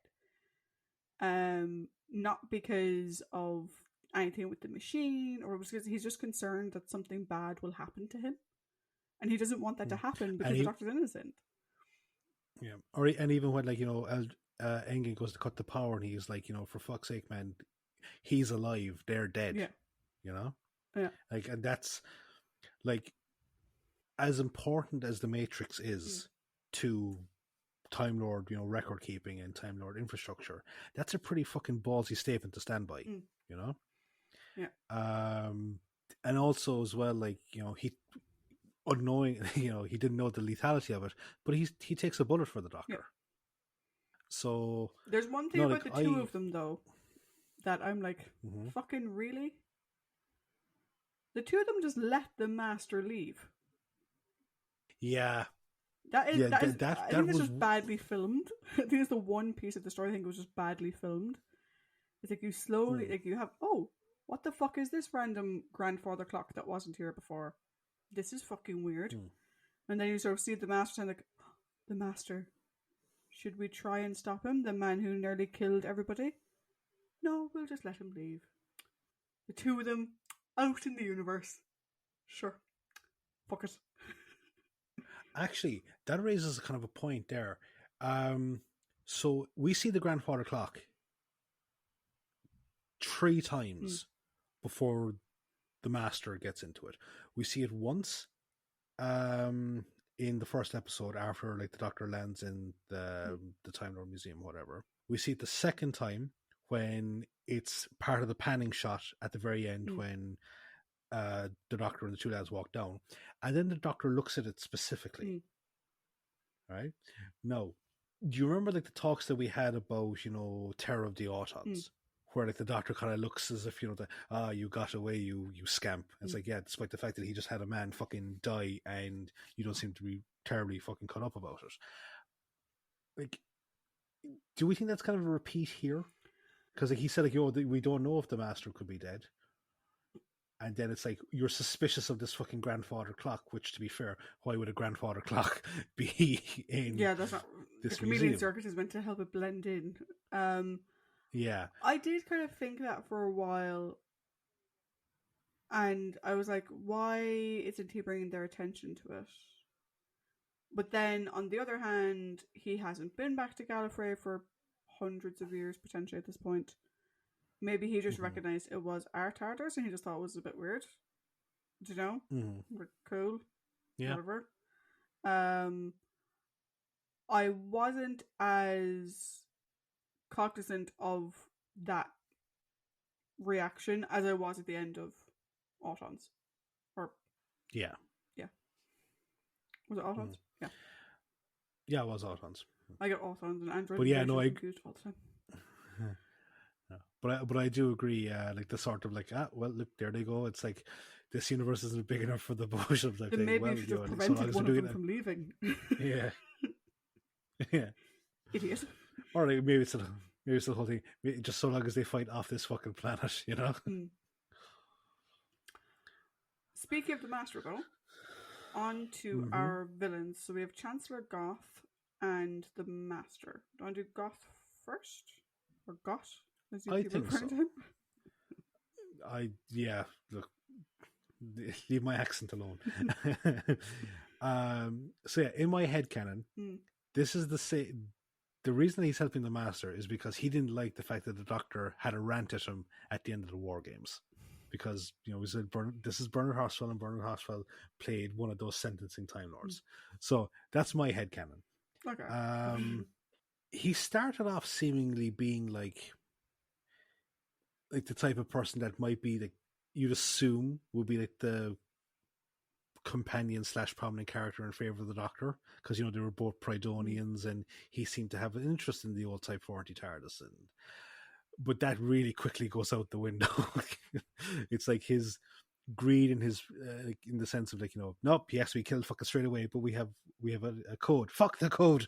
Not because of anything with the machine, or because he's just concerned that something bad will happen to him. And he doesn't want that to happen because the Doctor's innocent. Yeah. And even when, Engen goes to cut the power, and he's like, for fuck's sake, man, he's alive, they're dead. Yeah. Yeah. And that's, as important as the Matrix is to Time Lord, record keeping and Time Lord infrastructure, that's a pretty fucking ballsy statement to stand by, Yeah. And also as well, he, unknowing, he didn't know the lethality of it, but he takes a bullet for the Doctor. Yeah. So there's one thing about the two of them though that I'm fucking really? The two of them just let the Master leave. Yeah. I think it's just badly filmed. I think it's the one piece of the story I think was just badly filmed. It's you slowly, you have, what the fuck is this random grandfather clock that wasn't here before? This is fucking weird. And then you sort of see the Master and like, the Master. Should we try and stop him? The man who nearly killed everybody? No, we'll just let him leave. The two of them out in the universe. Sure. Fuck it. Actually, that raises kind of a point there. So we see the grandfather clock 3 times before the Master gets into it. We see it once in the first episode after like the Doctor lands in the Time Lord Museum, whatever. We see it the second time when it's part of the panning shot at the very end when the Doctor and the 2 lads walk down. And then the Doctor looks at it specifically. Right? Now, do you remember like the talks that we had about, you know, Terror of the Autons? Where like the Doctor kind of looks as if, you know, you got away, you scamp. It's like, yeah, despite the fact that he just had a man fucking die and you don't seem to be terribly fucking cut up about it. Like, do we think that's kind of a repeat here? Because like he said, like, we don't know if the Master could be dead. And then it's like, you're suspicious of this fucking grandfather clock, which, to be fair, why would a grandfather clock be in that's not... this the museum? chameleon circuit is meant to help it blend in. Yeah. I did kind of think that for a while. And I was like, why isn't he bringing their attention to it? But then, on the other hand, he hasn't been back to Gallifrey for hundreds of years, potentially, at this point. Maybe he just recognized it was our TARDIS and he just thought it was a bit weird. Do you know? We're cool. Yeah. Whatever. I wasn't as cognizant of that reaction as I was at the end of Autons. Yeah. Was it Autons? Yeah. Yeah, it was Autons. I get Autons and Android. But yeah, no, I confused all the time. But I do agree, like the sort of like, well, look, there they go. It's like this universe isn't big enough for the both of them. Then maybe you should have prevented one of them from leaving. Yeah. Idiot. Or like, maybe it's the whole thing. Just so long as they fight off this fucking planet, you know. Speaking of the Master, though, on to our villains. So we have Chancellor Goth and the Master. Do you want to do Goth first, or Goth? I think so. Look, leave my accent alone. So yeah, in my headcanon, this is the reason he's helping the Master is because he didn't like the fact that the Doctor had a rant at him at the end of the War Games. Because, you know, we said this is Bernard Horsfell, and Bernard Horsfell played one of those sentencing Time Lords. So that's my headcanon. Okay. He started off seemingly being like the type of person that might be like you'd assume would be like the companion / prominent character in favor of the Doctor, because, you know, they were both Prydonians and he seemed to have an interest in the old Type 40 TARDIS. But that really quickly goes out the window. It's like his greed and his in the sense of like, you know, nope, he has to be killed fucking straight away, but we have a code. Fuck the code.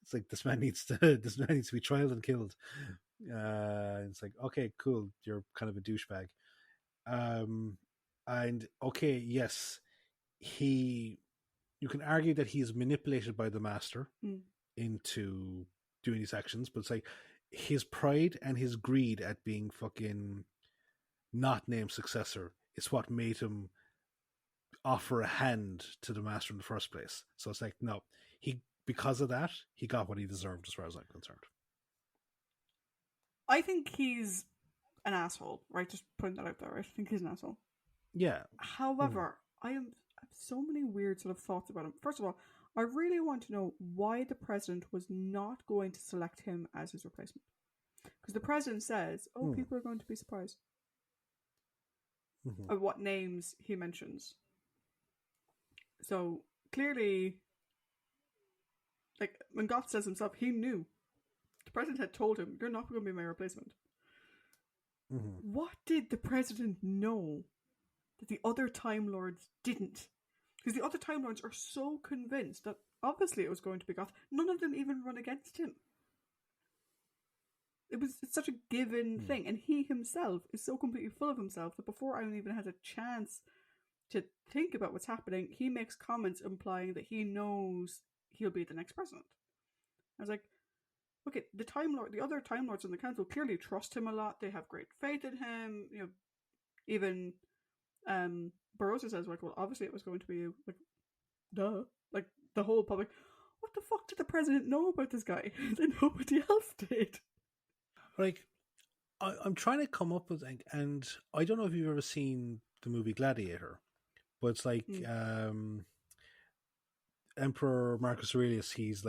It's like this man needs to be trialed and killed. It's like, okay, cool, you're kind of a douchebag. And okay, yes, you can argue that he's manipulated by the Master into doing these actions, but it's like his pride and his greed at being fucking not named successor is what made him offer a hand to the Master in the first place. So it's like, no, because of that, he got what he deserved, as far as I'm concerned. I think he's an asshole, right? Just putting that out there, right? I think he's an asshole. Yeah. However, I have so many weird sort of thoughts about him. First of all, I really want to know why the President was not going to select him as his replacement. Because the President says, people are going to be surprised at what names he mentions. So, clearly, like, when Goth says himself, he knew. The President had told him, you're not going to be my replacement. What did the President know that the other Time Lords didn't? Because the other Time Lords are so convinced that obviously it was going to be Goth. None of them even run against him. it's such a given thing, and he himself is so completely full of himself that before I even had a chance to think about what's happening, he makes comments implying that he knows he'll be the next president. I was like, okay, the other Time Lords in the council clearly trust him a lot. They have great faith in him. You know, even Barossa says, like, well, obviously it was going to be you. Like, duh. Like, the whole public, what the fuck did the president know about this guy that nobody else did? Like, I'm trying to come up with, and I don't know if you've ever seen the movie Gladiator, but it's like Emperor Marcus Aurelius. He's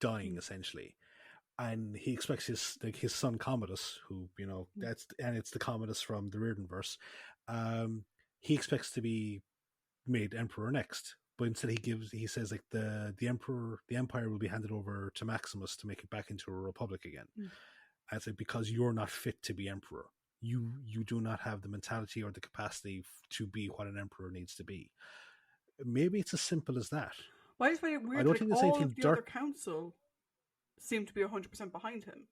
dying essentially, and he expects his son Commodus, who it's the Commodus from the Reardenverse. He expects to be made emperor next, but instead he says like the empire will be handed over to Maximus to make it back into a republic again. And it's like, because you're not fit to be emperor. You do not have the mentality or the capacity to be what an emperor needs to be. Maybe it's as simple as that. Why is it weird? I don't like, think there's all anything of the other council seem to be 100% behind him,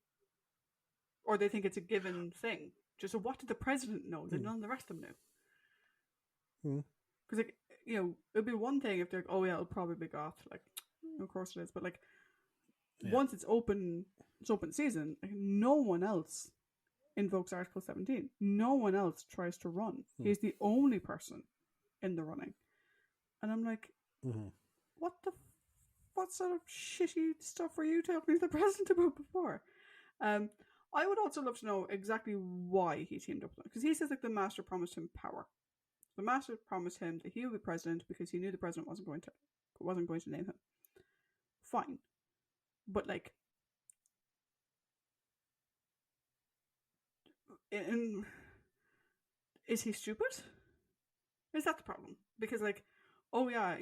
or they think it's a given thing. Just so, what did the president know that none of the rest of them knew? Because like, it'd be one thing if they're like, oh yeah, it'll probably be Goth. Like, of course it is, but like, once it's open season, like, no one else invokes Article 17. No one else tries to run. He's the only person in the running. And I'm like, what sort of shitty stuff were you talking to the president about before? I would also love to know exactly why he teamed up with him. Because he says like the master promised him power. The master promised him that he would be president because he knew the president wasn't going to name him. Fine. But like, is he stupid? Is that the problem? Because like, oh yeah,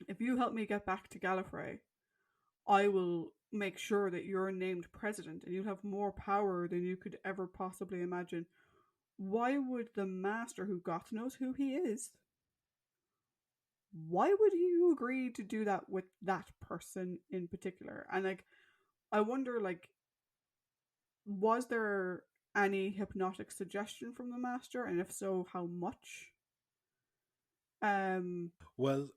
if you help me get back to Gallifrey, I will make sure that you're named president and you'll have more power than you could ever possibly imagine. Why would the master, who God knows who he is, why would you agree to do that with that person in particular? And like, I wonder, like, was there any hypnotic suggestion from the master, and if so, how much? Well,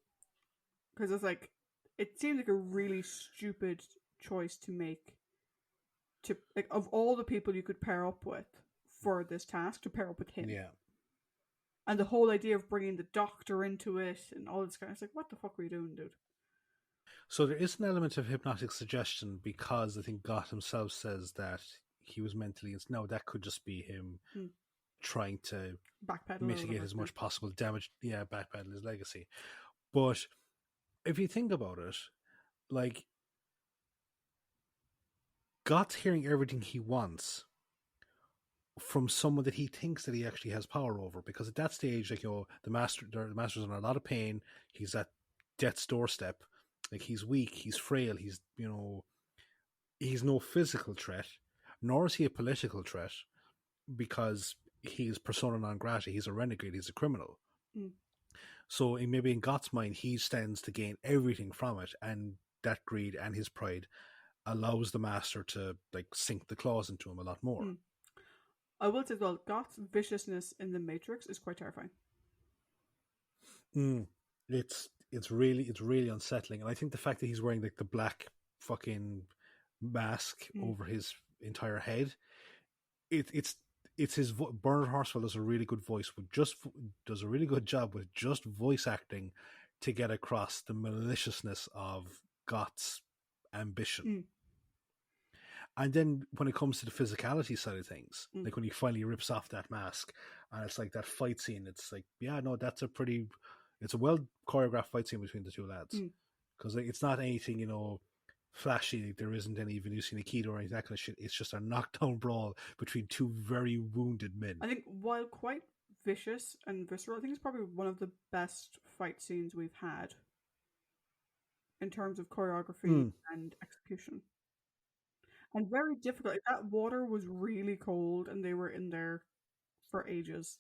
because it's like, it seemed like a really stupid choice to make. To like, of all the people you could pair up with for this task, to pair up with him. Yeah. And the whole idea of bringing the doctor into it and all this kind of, it's like, what the fuck were you doing, dude? So there is an element of hypnotic suggestion, because I think Goth himself says that he was mentally, no, that could just be him trying to mitigate as much possible damage, backpedal his legacy. But if you think about it, like, Goth's hearing everything he wants from someone that he thinks that he actually has power over, because at that stage, like, the master's in a lot of pain, he's at death's doorstep, like, he's weak, he's frail, he's no physical threat, nor is he a political threat, because he's persona non grata, he's a renegade, he's a criminal. So maybe in Goth's mind, he stands to gain everything from it, and that greed and his pride allows the master to like sink the claws into him a lot more. I will say as well, Goth's viciousness in the Matrix is quite terrifying. It's really unsettling, and I think the fact that he's wearing like the black fucking mask over his entire head, it's his Bernard Horsfeld does a really good does a really good job with just voice acting to get across the maliciousness of Goth's ambition. And then when it comes to the physicality side of things, like when he finally rips off that mask and it's like that fight scene, it's like, yeah, no, it's a well choreographed fight scene between the two lads. Because it's not anything, flashy. There isn't any Venusian Aikido or any that kind of shit. It's just a knockdown brawl between two very wounded men. I think while quite vicious and visceral, I think it's probably one of the best fight scenes we've had in terms of choreography and execution. And very difficult. Like, that water was really cold and they were in there for ages.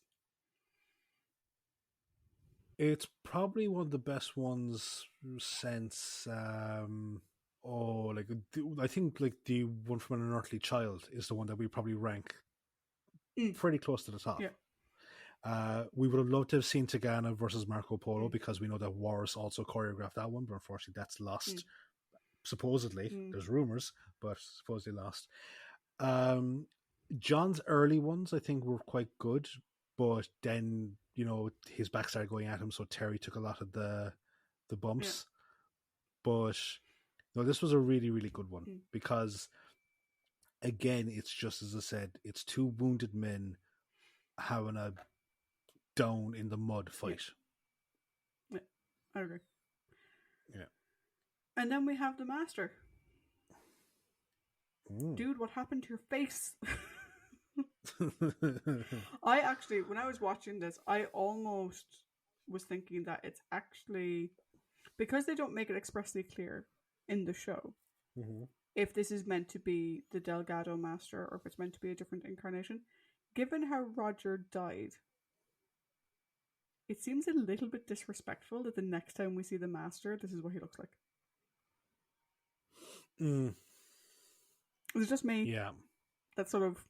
It's probably one of the best ones since Oh, like I think like the one from An Unearthly Child is the one that we probably rank pretty close to the top. Yeah. We would have loved to have seen Tagana versus Marco Polo because we know that Warris also choreographed that one, but unfortunately that's lost. Supposedly, there's rumors, but supposedly lost. John's early ones, I think, were quite good, but then his back started going at him, so Terry took a lot of the bumps. But no, this was a really, really good one because, again, it's just as I said, it's two wounded men having a down in the mud fight. Yeah, I agree. Yeah. And then we have the Master. Dude, what happened to your face? I actually, when I was watching this, I almost was thinking that it's actually, because they don't make it expressly clear in the show, if this is meant to be the Delgado Master or if it's meant to be a different incarnation. Given how Roger died, it seems a little bit disrespectful that the next time we see the Master, this is what he looks like. It's just me. Yeah. That sort of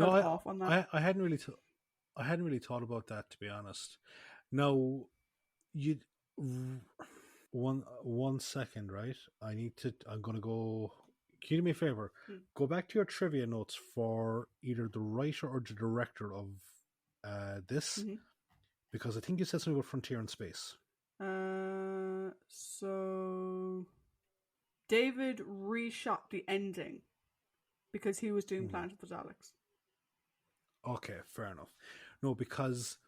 off on that. I hadn't really thought about that, to be honest. Now, you one second, right? I'm gonna go. Can you do me a favor? Go back to your trivia notes for either the writer or the director of this, because I think you said something about Frontier in Space. So David reshot the ending because he was doing Planet of the Daleks. Okay, fair enough. No, because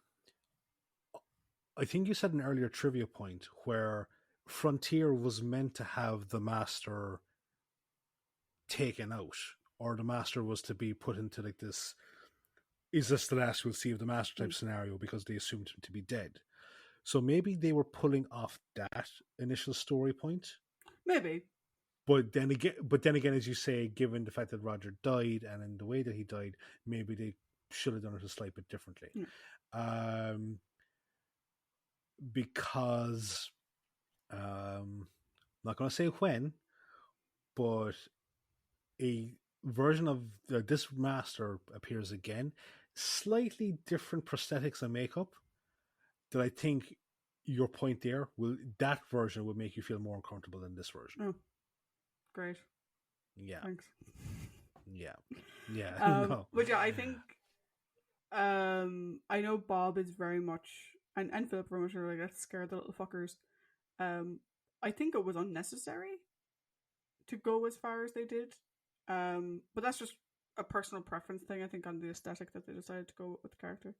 I think you said an earlier trivia point where Frontier was meant to have the Master taken out, or the Master was to be put into like this, is this the last we'll see of the Master type scenario, because they assumed him to be dead. So maybe they were pulling off that initial story point. Maybe. But then again, as you say, given the fact that Roger died and in the way that he died, maybe they should have done it a slight bit differently. Because I'm not going to say when, but a version of this Master appears again, slightly different prosthetics and makeup, that I think your point there that version would make you feel more uncomfortable than this version. Oh, great. Yeah. Thanks. Yeah. No. But yeah, I think I know Bob is very much and Philip very much are like, let's scare the little fuckers. I think it was unnecessary to go as far as they did. But that's just a personal preference thing, I think, on the aesthetic that they decided to go with the character.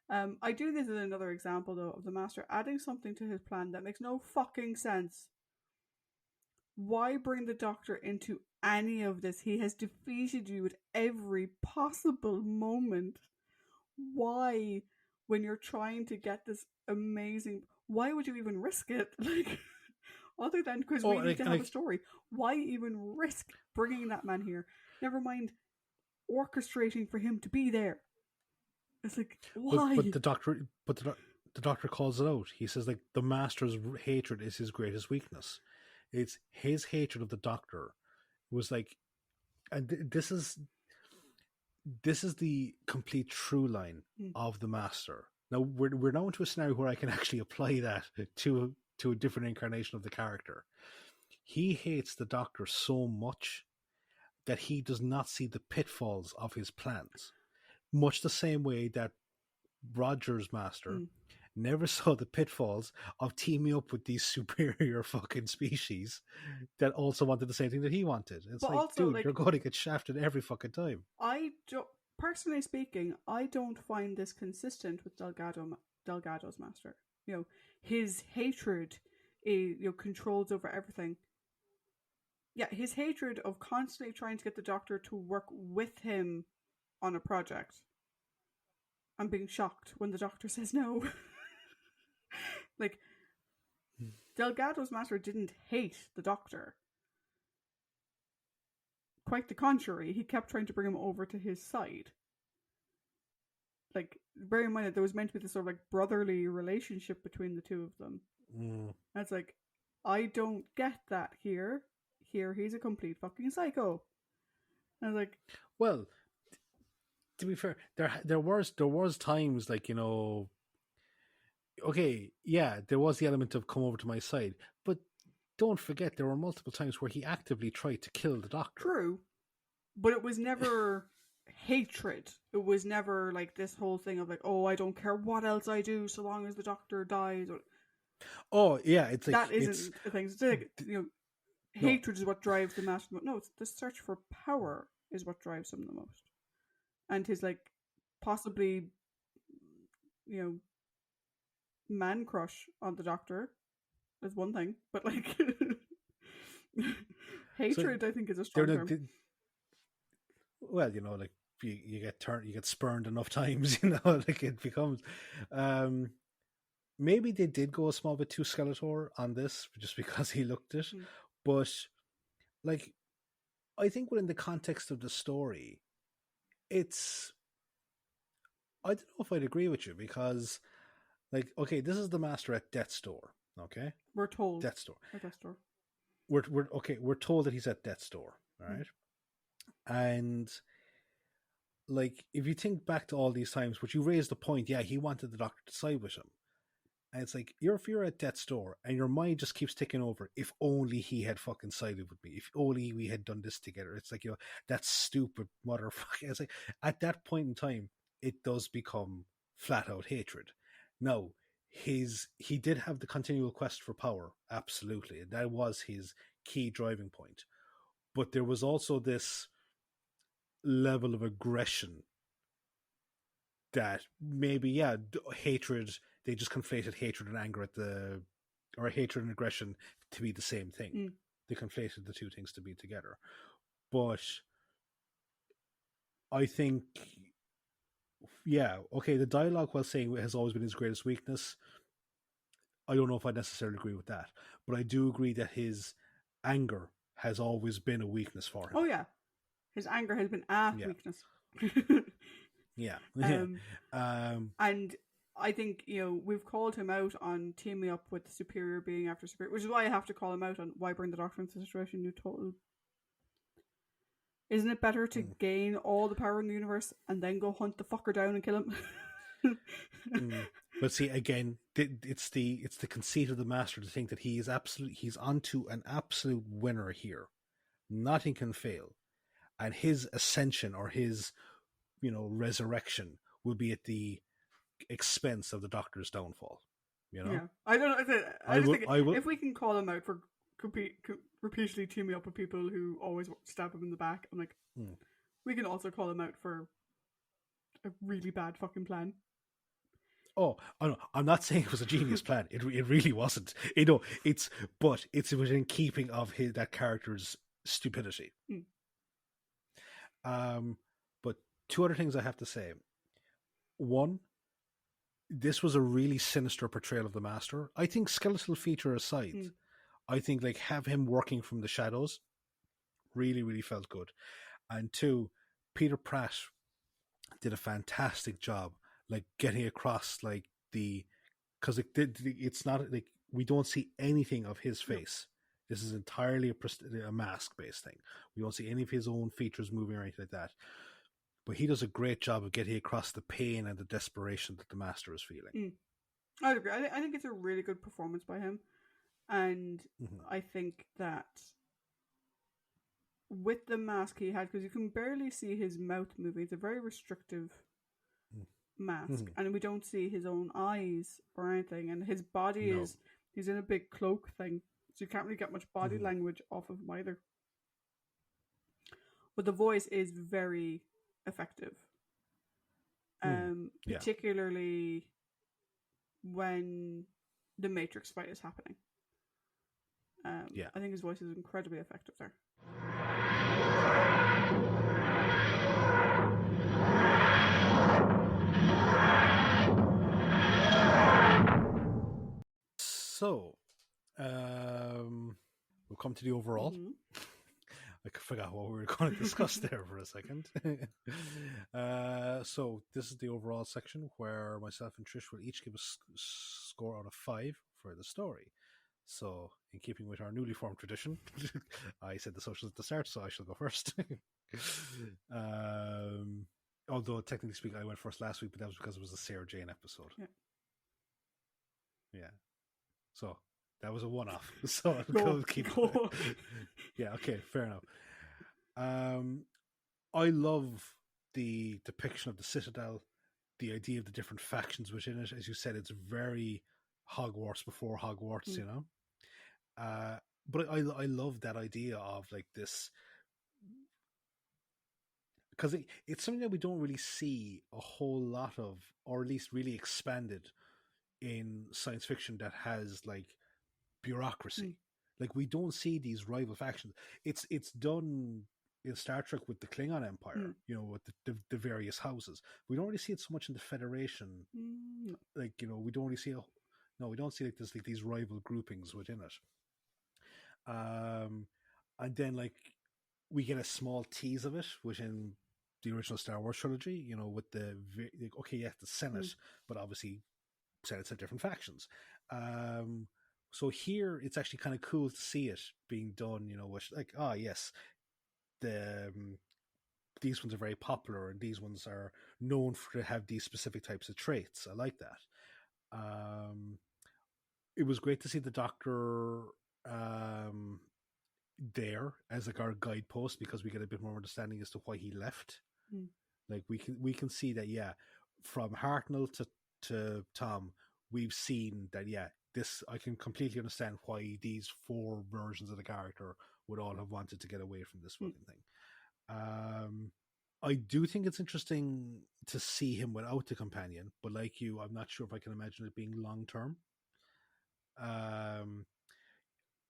I do this as another example, though, of the Master adding something to his plan that makes no fucking sense. Why bring the Doctor into any of this? He has defeated you at every possible moment. Why, when you're trying to get this amazing... Why would you even risk it? Like, other than because we need to have a story. Why even risk bringing that man here? Never mind orchestrating for him to be there. It's like, why? But the Doctor calls it out. He says, like, the Master's hatred is his greatest weakness. It's his hatred of the Doctor was like, and this is the complete true line of the Master. Now we're now into a scenario where I can actually apply that to a different incarnation of the character. He hates the Doctor so much that he does not see the pitfalls of his plans. Much the same way that Roger's Master never saw the pitfalls of teaming up with these superior fucking species that also wanted the same thing that he wanted. It's like, also, dude, you're going to get shafted every fucking time. Personally speaking, I don't find this consistent with Delgado's Master. You know, his hatred, controls over everything. Yeah, his hatred of constantly trying to get the Doctor to work with him on a project. I'm being shocked when the Doctor says no. Like, Delgado's Master didn't hate the Doctor. Quite the contrary, he kept trying to bring him over to his side. Like, bear in mind that there was meant to be this sort of like brotherly relationship between the two of them. And it's like, I don't get that here. here he's a complete fucking psycho. And I was like, well, to be fair, there was times like, you know, okay, yeah, there was the element of come over to my side, but don't forget there were multiple times where he actively tried to kill the doctor. true, but it was never hatred. It was never like this whole thing of like, oh, I don't care what else I do so long as the doctor dies. Or, oh yeah, it's like that isn't a thing. It's like, you know, no. hatred is what drives the master. No, it's the search for power is what drives him the most, and his like possibly, you know, man crush on the doctor is one thing, but like hatred, I think, is a strong term. Well, you know, like you get spurned enough times, you know, like it becomes. Maybe they did go a small bit too Skeletor on this, just because he looked it, but like, I think within the context of the story, it's. I don't know if I'd agree with you because, like, okay, this is the Master at Death's Door. Okay, we're told Death's Door. At Death's Door. We're okay. We're told that he's at Death's Door. All right, and like if you think back to all these times, which you raised the point, yeah, he wanted the doctor to side with him, and it's like if you're at Death's Door and your mind just keeps ticking over, if only he had fucking sided with me, if only we had done this together. It's like, you know, that stupid motherfucker. It's like at that point in time, it does become flat out hatred. Now, he did have the continual quest for power, absolutely. That was his key driving point. But there was also this level of aggression that maybe, yeah, hatred, they just conflated hatred and anger or hatred and aggression to be the same thing. They conflated the two things to be together. But I think, yeah, okay, the dialogue, while saying it has always been his greatest weakness, I don't know if I necessarily agree with that. But I do agree that his anger has always been a weakness for him. Oh, yeah. His anger has been a weakness. Yeah. And I think, you know, we've called him out on teaming up with the superior being after superior, which is why I have to call him out on why bring the doctor into the situation. You total. Isn't it better to gain all the power in the universe and then go hunt the fucker down and kill him? But see, again, it's the conceit of the Master to think that he's onto an absolute winner here. Nothing can fail, and his ascension or his, you know, resurrection will be at the expense of the Doctor's downfall. You know, yeah. I don't know. I just think if we can call him out for repeatedly teaming up with people who always stab him in the back, I'm like, we can also call him out for a really bad fucking plan. Oh, I'm not saying it was a genius plan. It really wasn't. You know, it's within keeping of that character's stupidity. But two other things I have to say. One, this was a really sinister portrayal of the Master. I think skeletal feature aside, I think like have him working from the shadows really, really felt good. And two, Peter Pratt did a fantastic job, like getting across like because it's not like we don't see anything of his face. This is entirely a mask based thing. We don't see any of his own features moving or anything like that. But he does a great job of getting across the pain and the desperation that the Master is feeling. I agree. I think it's a really good performance by him. And I think that with the mask he had, because you can barely see his mouth moving, it's a very restrictive mask. And we don't see his own eyes or anything. And his body he's in a big cloak thing. So you can't really get much body language off of him either. But the voice is very effective. Particularly when the Matrix fight is happening. I think his voice is incredibly effective there. So, we'll come to the overall. I forgot what we were going to discuss there for a second. So this is the overall section where myself and Trish will each give a score out of 5 for the story. So, in keeping with our newly formed tradition, I said the socials at the start, so I shall go first. Although, technically speaking, I went first last week, but that was because it was a Sarah Jane episode. Yeah. So, that was a one-off. So, Go. Yeah, okay, fair enough. I love the depiction of the Citadel, the idea of the different factions within it. As you said, it's very Hogwarts before Hogwarts, you know? But I love that idea of like this, because it's something that we don't really see a whole lot of, or at least really expanded in science fiction that has like bureaucracy. Like we don't see these rival factions. It's done in Star Trek with the Klingon Empire, you know, with the various houses. We don't really see it so much in the Federation. Like, you know, we don't really see we don't see like there's like these rival groupings within it. And then like we get a small tease of it within the original Star Wars trilogy, you know, with the Senate, but obviously Senate's have different factions. So here it's actually kind of cool to see it being done, you know, with like, yes, these ones are very popular and these ones are known to have these specific types of traits. I like that. It was great to see the Doctor there as like our guidepost, because we get a bit more understanding as to why he left. Like we can see that, from Hartnell to Tom, we've seen that, this, I can completely understand why these four versions of the character would all have wanted to get away from this fucking thing. I do think it's interesting to see him without the companion, but like you, I'm not sure if I can imagine it being long term.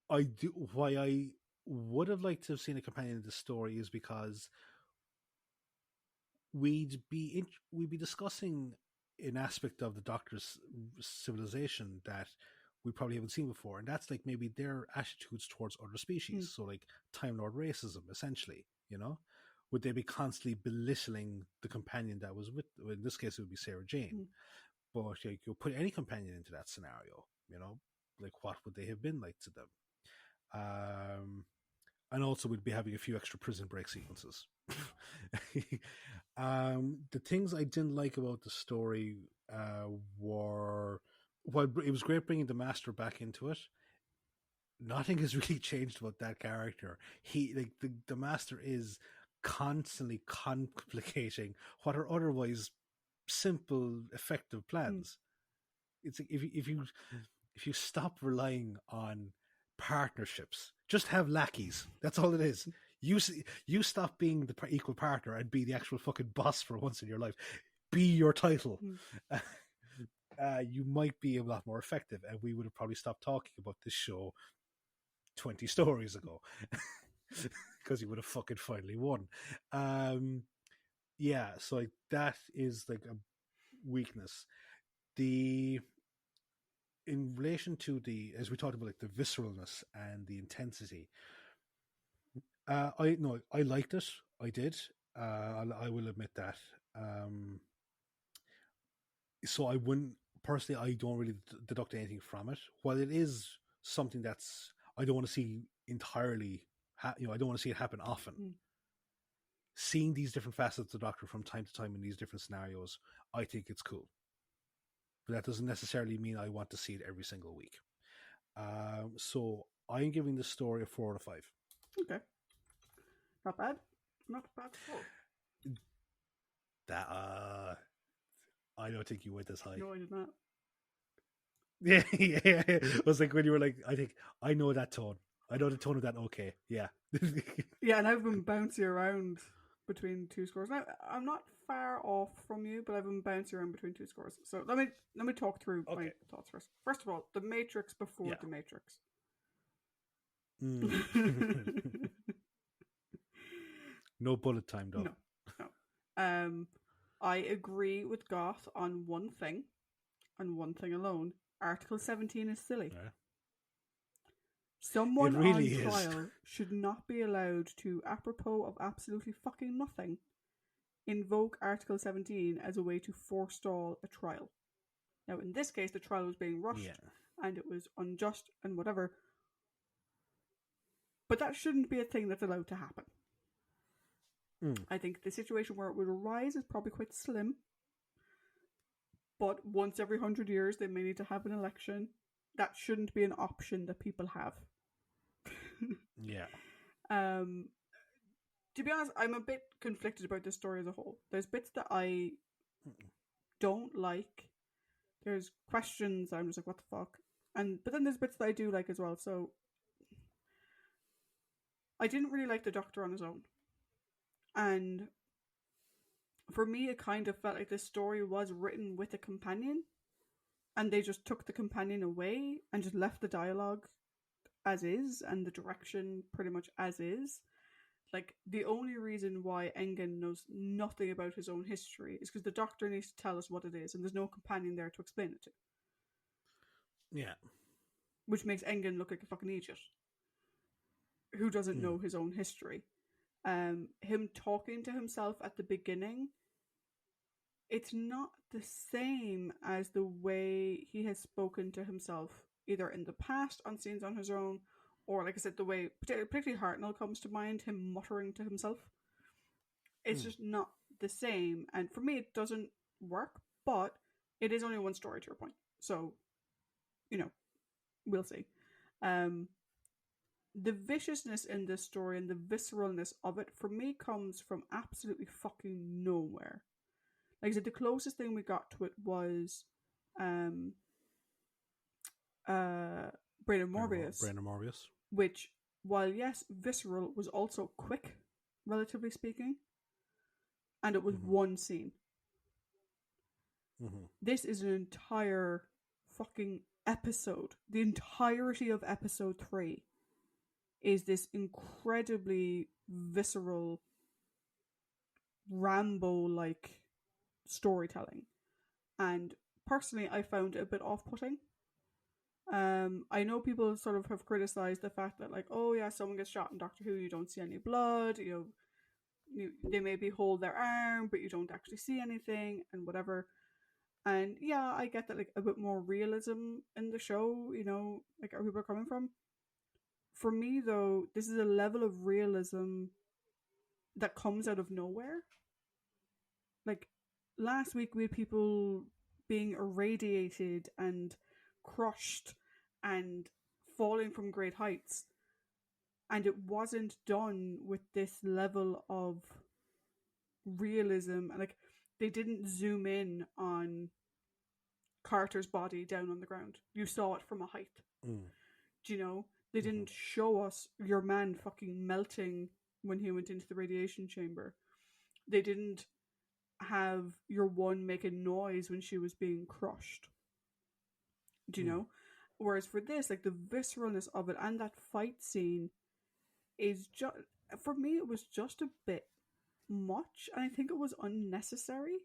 Why I would have liked to have seen a companion in this story is because we'd be discussing an aspect of the Doctor's civilization that we probably haven't seen before, and that's like maybe their attitudes towards other species. So like Time Lord racism, essentially, you know. Would they be constantly belittling the companion that was with? In this case, it would be Sarah Jane. But like, you put any companion into that scenario, you know, like what would they have been like to them? And also, we'd be having a few extra prison break sequences. The things I didn't like about the story were, well, it was great bringing the Master back into it. Nothing has really changed about that character. He, like, the Master is constantly complicating what are otherwise simple, effective plans. It's like if you stop relying on partnerships, just have lackeys. That's all it is. You stop being the equal partner and be the actual fucking boss for once in your life. Be your title. You might be a lot more effective, and we would have probably stopped talking about this show 20 stories ago because you would have fucking finally won. So like, that is like a weakness. In relation to as we talked about, like the visceralness and the intensity, I liked it. I did. I will admit that. So I wouldn't personally. I don't really deduct anything from it. While it is something that's I don't want to see entirely. I don't want to see it happen often. Seeing these different facets of the Doctor from time to time in these different scenarios, I think it's cool. But that doesn't necessarily mean I want to see it every single week. So I'm giving this story a 4 out of 5. Okay. Not bad. Not bad at all. That I don't think you went this high. No, I did not. Yeah. It was like when you were like, I know that tone. I know the tone of that. Okay, yeah. Yeah, and I've been bouncing around between two scores. Now, I'm not far off from you, but I've been bouncing around between two scores. So let me talk through my thoughts first. First of all, the Matrix before the Matrix. No bullet time, though. No. I agree with Goth on one thing, and one thing alone. Article 17 is silly. Yeah. Someone on trial should not be allowed to, apropos of absolutely fucking nothing, invoke Article 17 as a way to forestall a trial. Now, in this case, the trial was being rushed, and it was unjust and whatever. But that shouldn't be a thing that's allowed to happen. I think the situation where it would arise is probably quite slim. But once every 100 years, they may need to have an election. That shouldn't be an option that people have. Yeah. To be honest, I'm a bit conflicted about this story as a whole. There's bits that I don't like. There's questions I'm just like, what the fuck? But then there's bits that I do like as well. So I didn't really like the Doctor on his own. And for me, it kind of felt like this story was written with a companion. And they just took the companion away and just left the dialogue as is and the direction pretty much as is. Like, the only reason why Engen knows nothing about his own history is because the Doctor needs to tell us what it is, and there's no companion there to explain it to. Yeah. Which makes Engen look like a fucking idiot who doesn't know his own history. Him talking to himself at the beginning, it's not the same as the way he has spoken to himself either in the past on scenes on his own, or like I said, the way particularly Hartnell comes to mind, him muttering to himself. It's just not the same, and for me it doesn't work, but it is only one story to your point, so we'll see. The viciousness in this story and the visceralness of it for me comes from absolutely fucking nowhere. Like I said, the closest thing we got to it was Brandon Morbius. Which, while yes, visceral, was also quick, relatively speaking. And it was one scene. This is an entire fucking episode. The entirety of episode 3 is this incredibly visceral, Rambo-like storytelling. And personally, I found it a bit off-putting. I know people sort of have criticized the fact that, like, oh yeah, someone gets shot in Doctor Who, you don't see any blood, they maybe hold their arm, but you don't actually see anything, and whatever. And yeah, I get that, like, a bit more realism in the show, like, where people are coming from. For me, though, this is a level of realism that comes out of nowhere. Like, last week we had people being irradiated and crushed and falling from great heights, and it wasn't done with this level of realism. And like, they didn't zoom in on Carter's body down on the ground. You saw it from a height. Do you know? They didn't show us your man fucking melting when he went into the radiation chamber. They didn't have your one making noise when she was being crushed. Do you know? Whereas for this, like, the visceralness of it and that fight scene is just, for me, it was just a bit much, and I think it was unnecessary.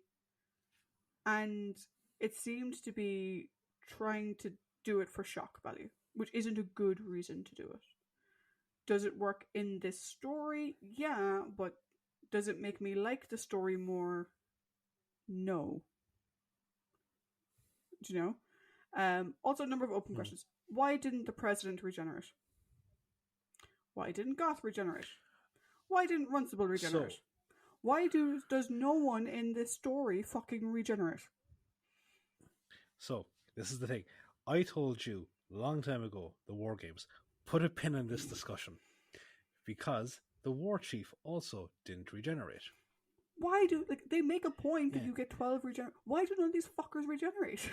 And it seemed to be trying to do it for shock value, which isn't a good reason to do it. Does it work in this story? Yeah, but does it make me like the story more? No. Do you know? Also, a number of open questions. Why didn't the president regenerate? Why didn't Goth regenerate? Why didn't Runcible regenerate? Why does no one in this story fucking regenerate? So, this is the thing. I told you a long time ago, the War Games, put a pin in this discussion. Because the War Chief also didn't regenerate. Why do, like, they make a point that you get 12 regenerate? Why do none of these fuckers regenerate?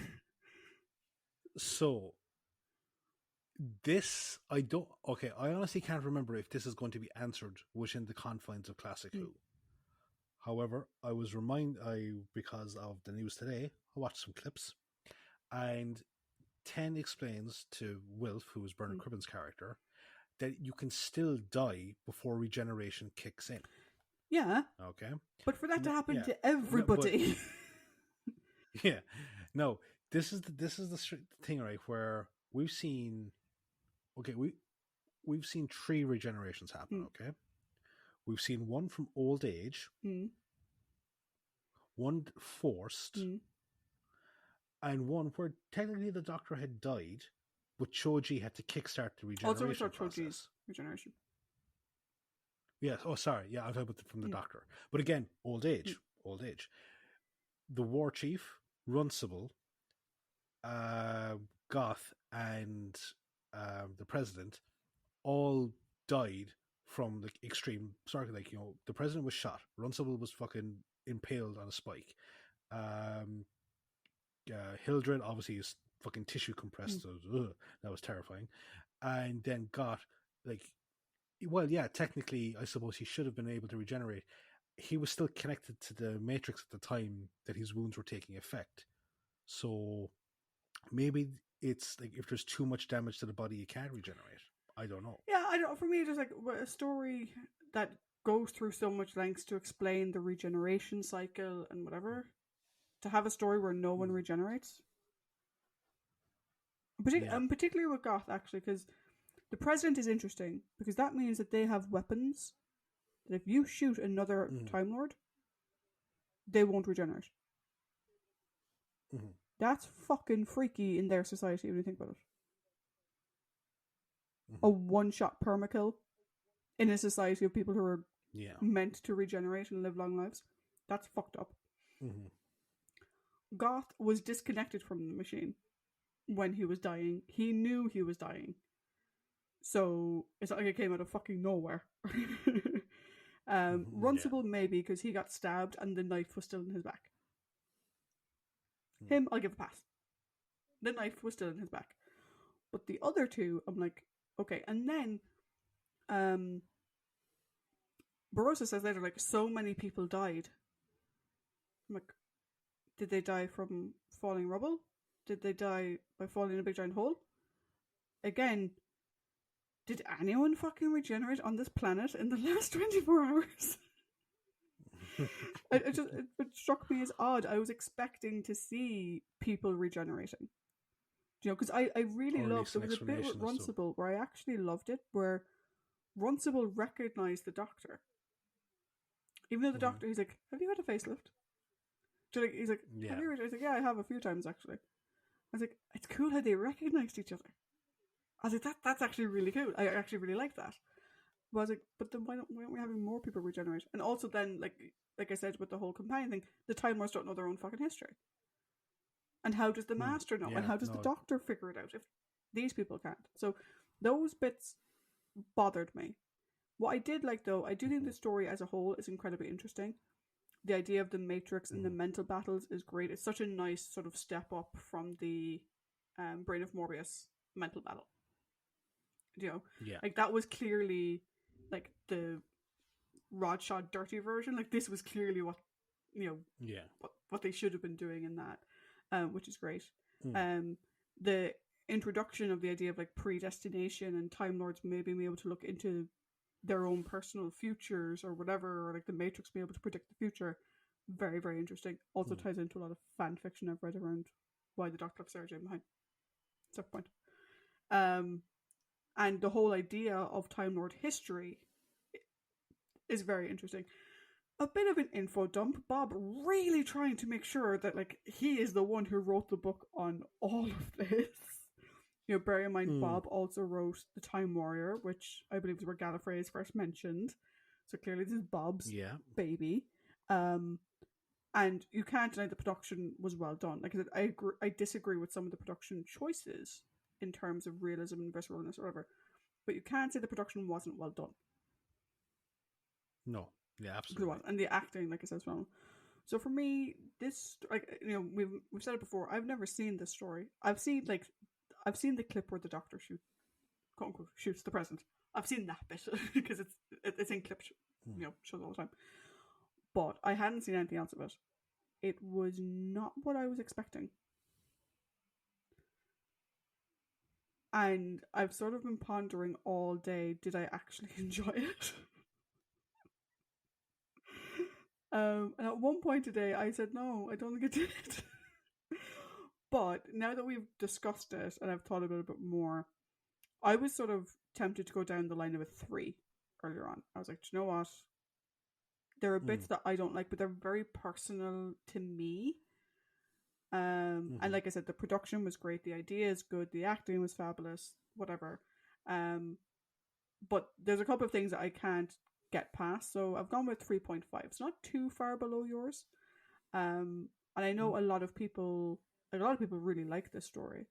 So, this, I honestly can't remember if this is going to be answered within the confines of Classic Who. However, because of the news today, I watched some clips, and Ten explains to Wilf, who is Bernard Cribbin's character, that you can still die before regeneration kicks in. Yeah. Okay. But for that to happen to everybody. Yeah. No, this is the thing, right, where we've seen we've seen 3 regenerations happen, okay? We've seen one from old age, one forced, and one where technically the Doctor had died, but Choji had to kickstart the regeneration Also, process. Choji's regeneration. Yes. Oh, sorry. Yeah, I'm talking about from the Doctor. But again, old age. The War Chief, Runcible, Goth, and the President all died from the extreme. Sorry, like, you know, the President was shot. Runcible was fucking impaled on a spike. Hildred obviously is fucking tissue compressed. So, that was terrifying. And then Goth, like, well, yeah, technically, I suppose he should have been able to regenerate. He was still connected to the Matrix at the time that his wounds were taking effect. So maybe it's like if there's too much damage to the body, you can't regenerate. I don't know. Yeah, I don't. For me, just like a story that goes through so much lengths to explain the regeneration cycle and whatever. To have a story where no one regenerates, particularly with Goth, actually, because the President is interesting because that means that they have weapons that if you shoot another Time Lord, they won't regenerate. That's fucking freaky in their society when you think about it. A one-shot permakill in a society of people who are meant to regenerate and live long lives. That's fucked up. Goth was disconnected from the machine when he was dying. He knew he was dying. So it's not like it came out of fucking nowhere. Runcible maybe because he got stabbed and the knife was still in his back. Him, I'll give a pass. The knife was still in his back. But the other two, I'm like, okay. And then Barossa says later, like, so many people died. I'm like, did they die from falling rubble? Did they die by falling in a big giant hole? Again, did anyone fucking regenerate on this planet in the last 24 hours? It struck me as odd. I was expecting to see people regenerating. You know, because I really loved, there was a bit with Runcible where I actually loved it, where Runcible recognized the Doctor. Even though the Doctor, he's like, have you had a facelift? He's like, have you? I was like, yeah, I have a few times actually. I was like, it's cool how they recognized each other. I was like, that's actually really cool. I actually really like that. But I was like, but then why aren't we having more people regenerate? And also then, like I said with the whole companion thing, the Time Lords don't know their own fucking history. And how does the Master know? And how does the Doctor figure it out if these people can't? So those bits bothered me. What I did like, though, I do think the story as a whole is incredibly interesting. The idea of the Matrix and the mental battles is great. It's such a nice sort of step up from the Brain of Morbius mental battle. You know, like that was clearly like the Rodshot dirty version. Like this was clearly what, you know, what they should have been doing in that, which is great. The introduction of the idea of like predestination and Time Lords maybe being able to look into their own personal futures or whatever, or like the Matrix being able to predict the future, very, very interesting. Also ties into a lot of fan fiction I've read around why the Doctor left Sarah Jane behind. That's the point. And the whole idea of Time Lord history is very interesting. A bit of an info dump. Bob really trying to make sure that like he is the one who wrote the book on all of this. You know, bear in mind, Bob also wrote The Time Warrior, which I believe is where Gallifrey is first mentioned. So clearly this is Bob's baby. And you can't deny the production was well done. Like I disagree with some of the production choices in terms of realism and visceralness or whatever. But you can't say the production wasn't well done. No. Yeah, absolutely. And the acting, like I said, as well. So for me, this, like, you know, we've said it before, I've never seen this story. I've seen the clip where the Doctor quote unquote shoots the President. I've seen that bit because it's in clips, you know, shows all the time. But I hadn't seen anything else of it. It was not what I was expecting. And I've sort of been pondering all day, did I actually enjoy it? And at one point today, I said, no, I don't think I did. But now that we've discussed it and I've thought about it a bit more, I was sort of tempted to go down the line of a 3 earlier on. I was like, do you know what? There are bits that I don't like, but they're very personal to me. And like I said, the production was great, the idea is good, the acting was fabulous, whatever. But there's a couple of things that I can't get past, so I've gone with 3.5. It's not too far below yours. And I know a lot of people really like this story.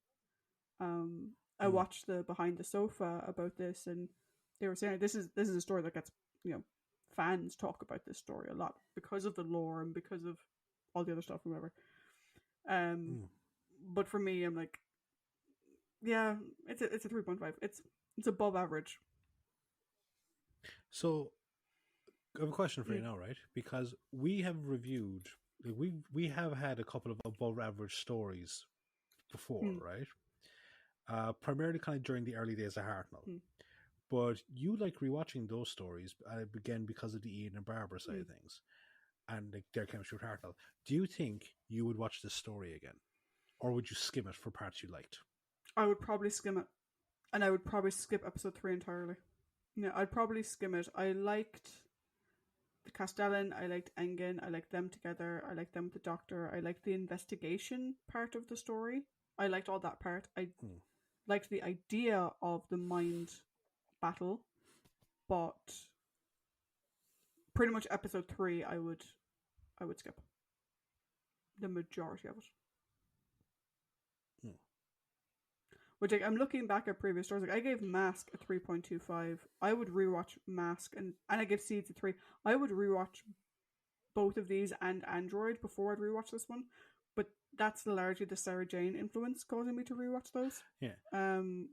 I watched the Behind the Sofa about this, and they were saying this is a story that gets, fans talk about this story a lot because of the lore and because of all the other stuff or whatever. But for me, I'm like, yeah, it's a 3.5. It's above average. So I have a question for you now, right? Because we have reviewed, we have had a couple of above average stories before, right? Primarily kind of during the early days of Hartnell. But you like rewatching those stories, again, because of the Ian and Barbara side of things, and like their chemistry with Hartnell. Do you think you would watch this story again? Or would you skim it for parts you liked? I would probably skim it. And I would probably skip episode 3 entirely. Yeah, I'd probably skim it. I liked the Castellan, I liked Engen, I liked them together, I liked them with the Doctor, I liked the investigation part of the story. I liked all that part. I liked the idea of the mind battle, but pretty much episode 3 I would skip. The majority of it. Which, like, I'm looking back at previous stories. Like, I gave Mask a 3.25. I would rewatch Mask, and I gave Seeds a 3. I would rewatch both of these and Android before I'd rewatch this one. But that's largely the Sarah Jane influence causing me to rewatch those. Yeah.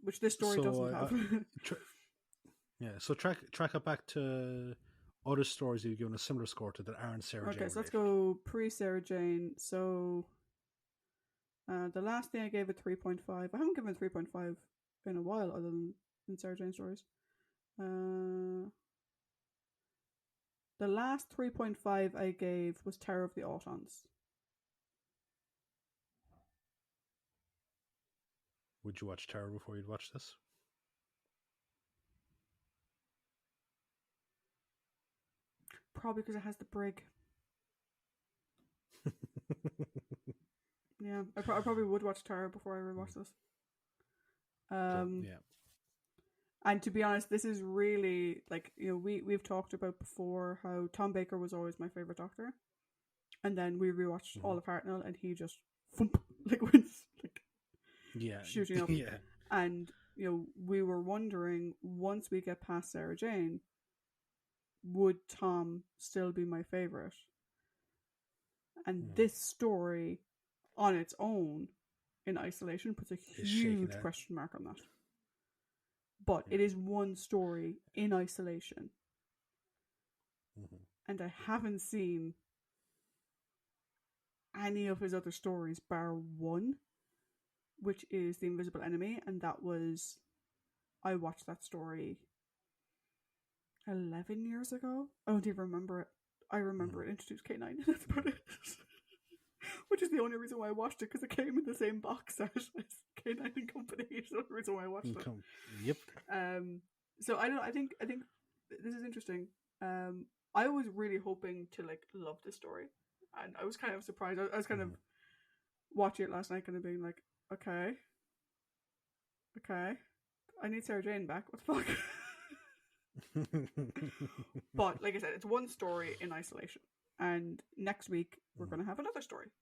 Which this story doesn't have. So track it back to other stories you've given a similar score to that aren't Sarah Jane. Okay, so let's go pre-Sarah Jane. So the last thing I gave a 3.5. I haven't given a 3.5 in a while other than in Sarah Jane stories. The last 3.5 I gave was Terror of the Autons. Would you watch Terror before you'd watch this? Probably because it has the brig. Yeah, I probably would watch Terror before I rewatch this. Yeah. And to be honest, this is really, like, we've talked about before how Tom Baker was always my favourite Doctor. And then we rewatched all of Hartnell and he just went shooting up. Yeah. And, we were wondering, once we get past Sarah Jane, would Tom still be my favourite? And this story on its own in isolation puts a huge question mark on that. But it is one story in isolation. And I haven't seen any of his other stories bar one, which is The Invisible Enemy, and I watched that story 11 years ago. I don't even remember it. I remember it introduced K9, that's about it. Which is the only reason why I watched it, because it came in the same box set as K9 and Company. It's the only reason why I watched it. Yep. So I think this is interesting. I was really hoping to love this story, and I was kind of surprised. I was kind of watching it last night, kind of being like, okay, I need Sarah Jane back. What the fuck? But like I said, it's one story in isolation. And next week, we're going to have another story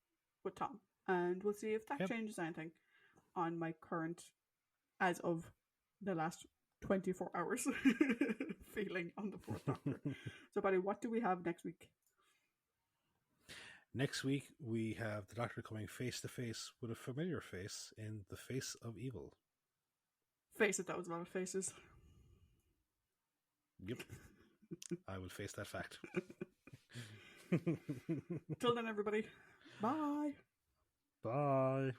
with Tom. And we'll see if that changes anything on my current, as of the last 24 hours, feeling on the Fourth Doctor. So, Paddy, what do we have next week? Next week, we have the Doctor coming face to face with a familiar face in The Face of Evil. Face it, that was a lot of faces. Yep. I will face that fact. Till then, everybody. Bye. Bye.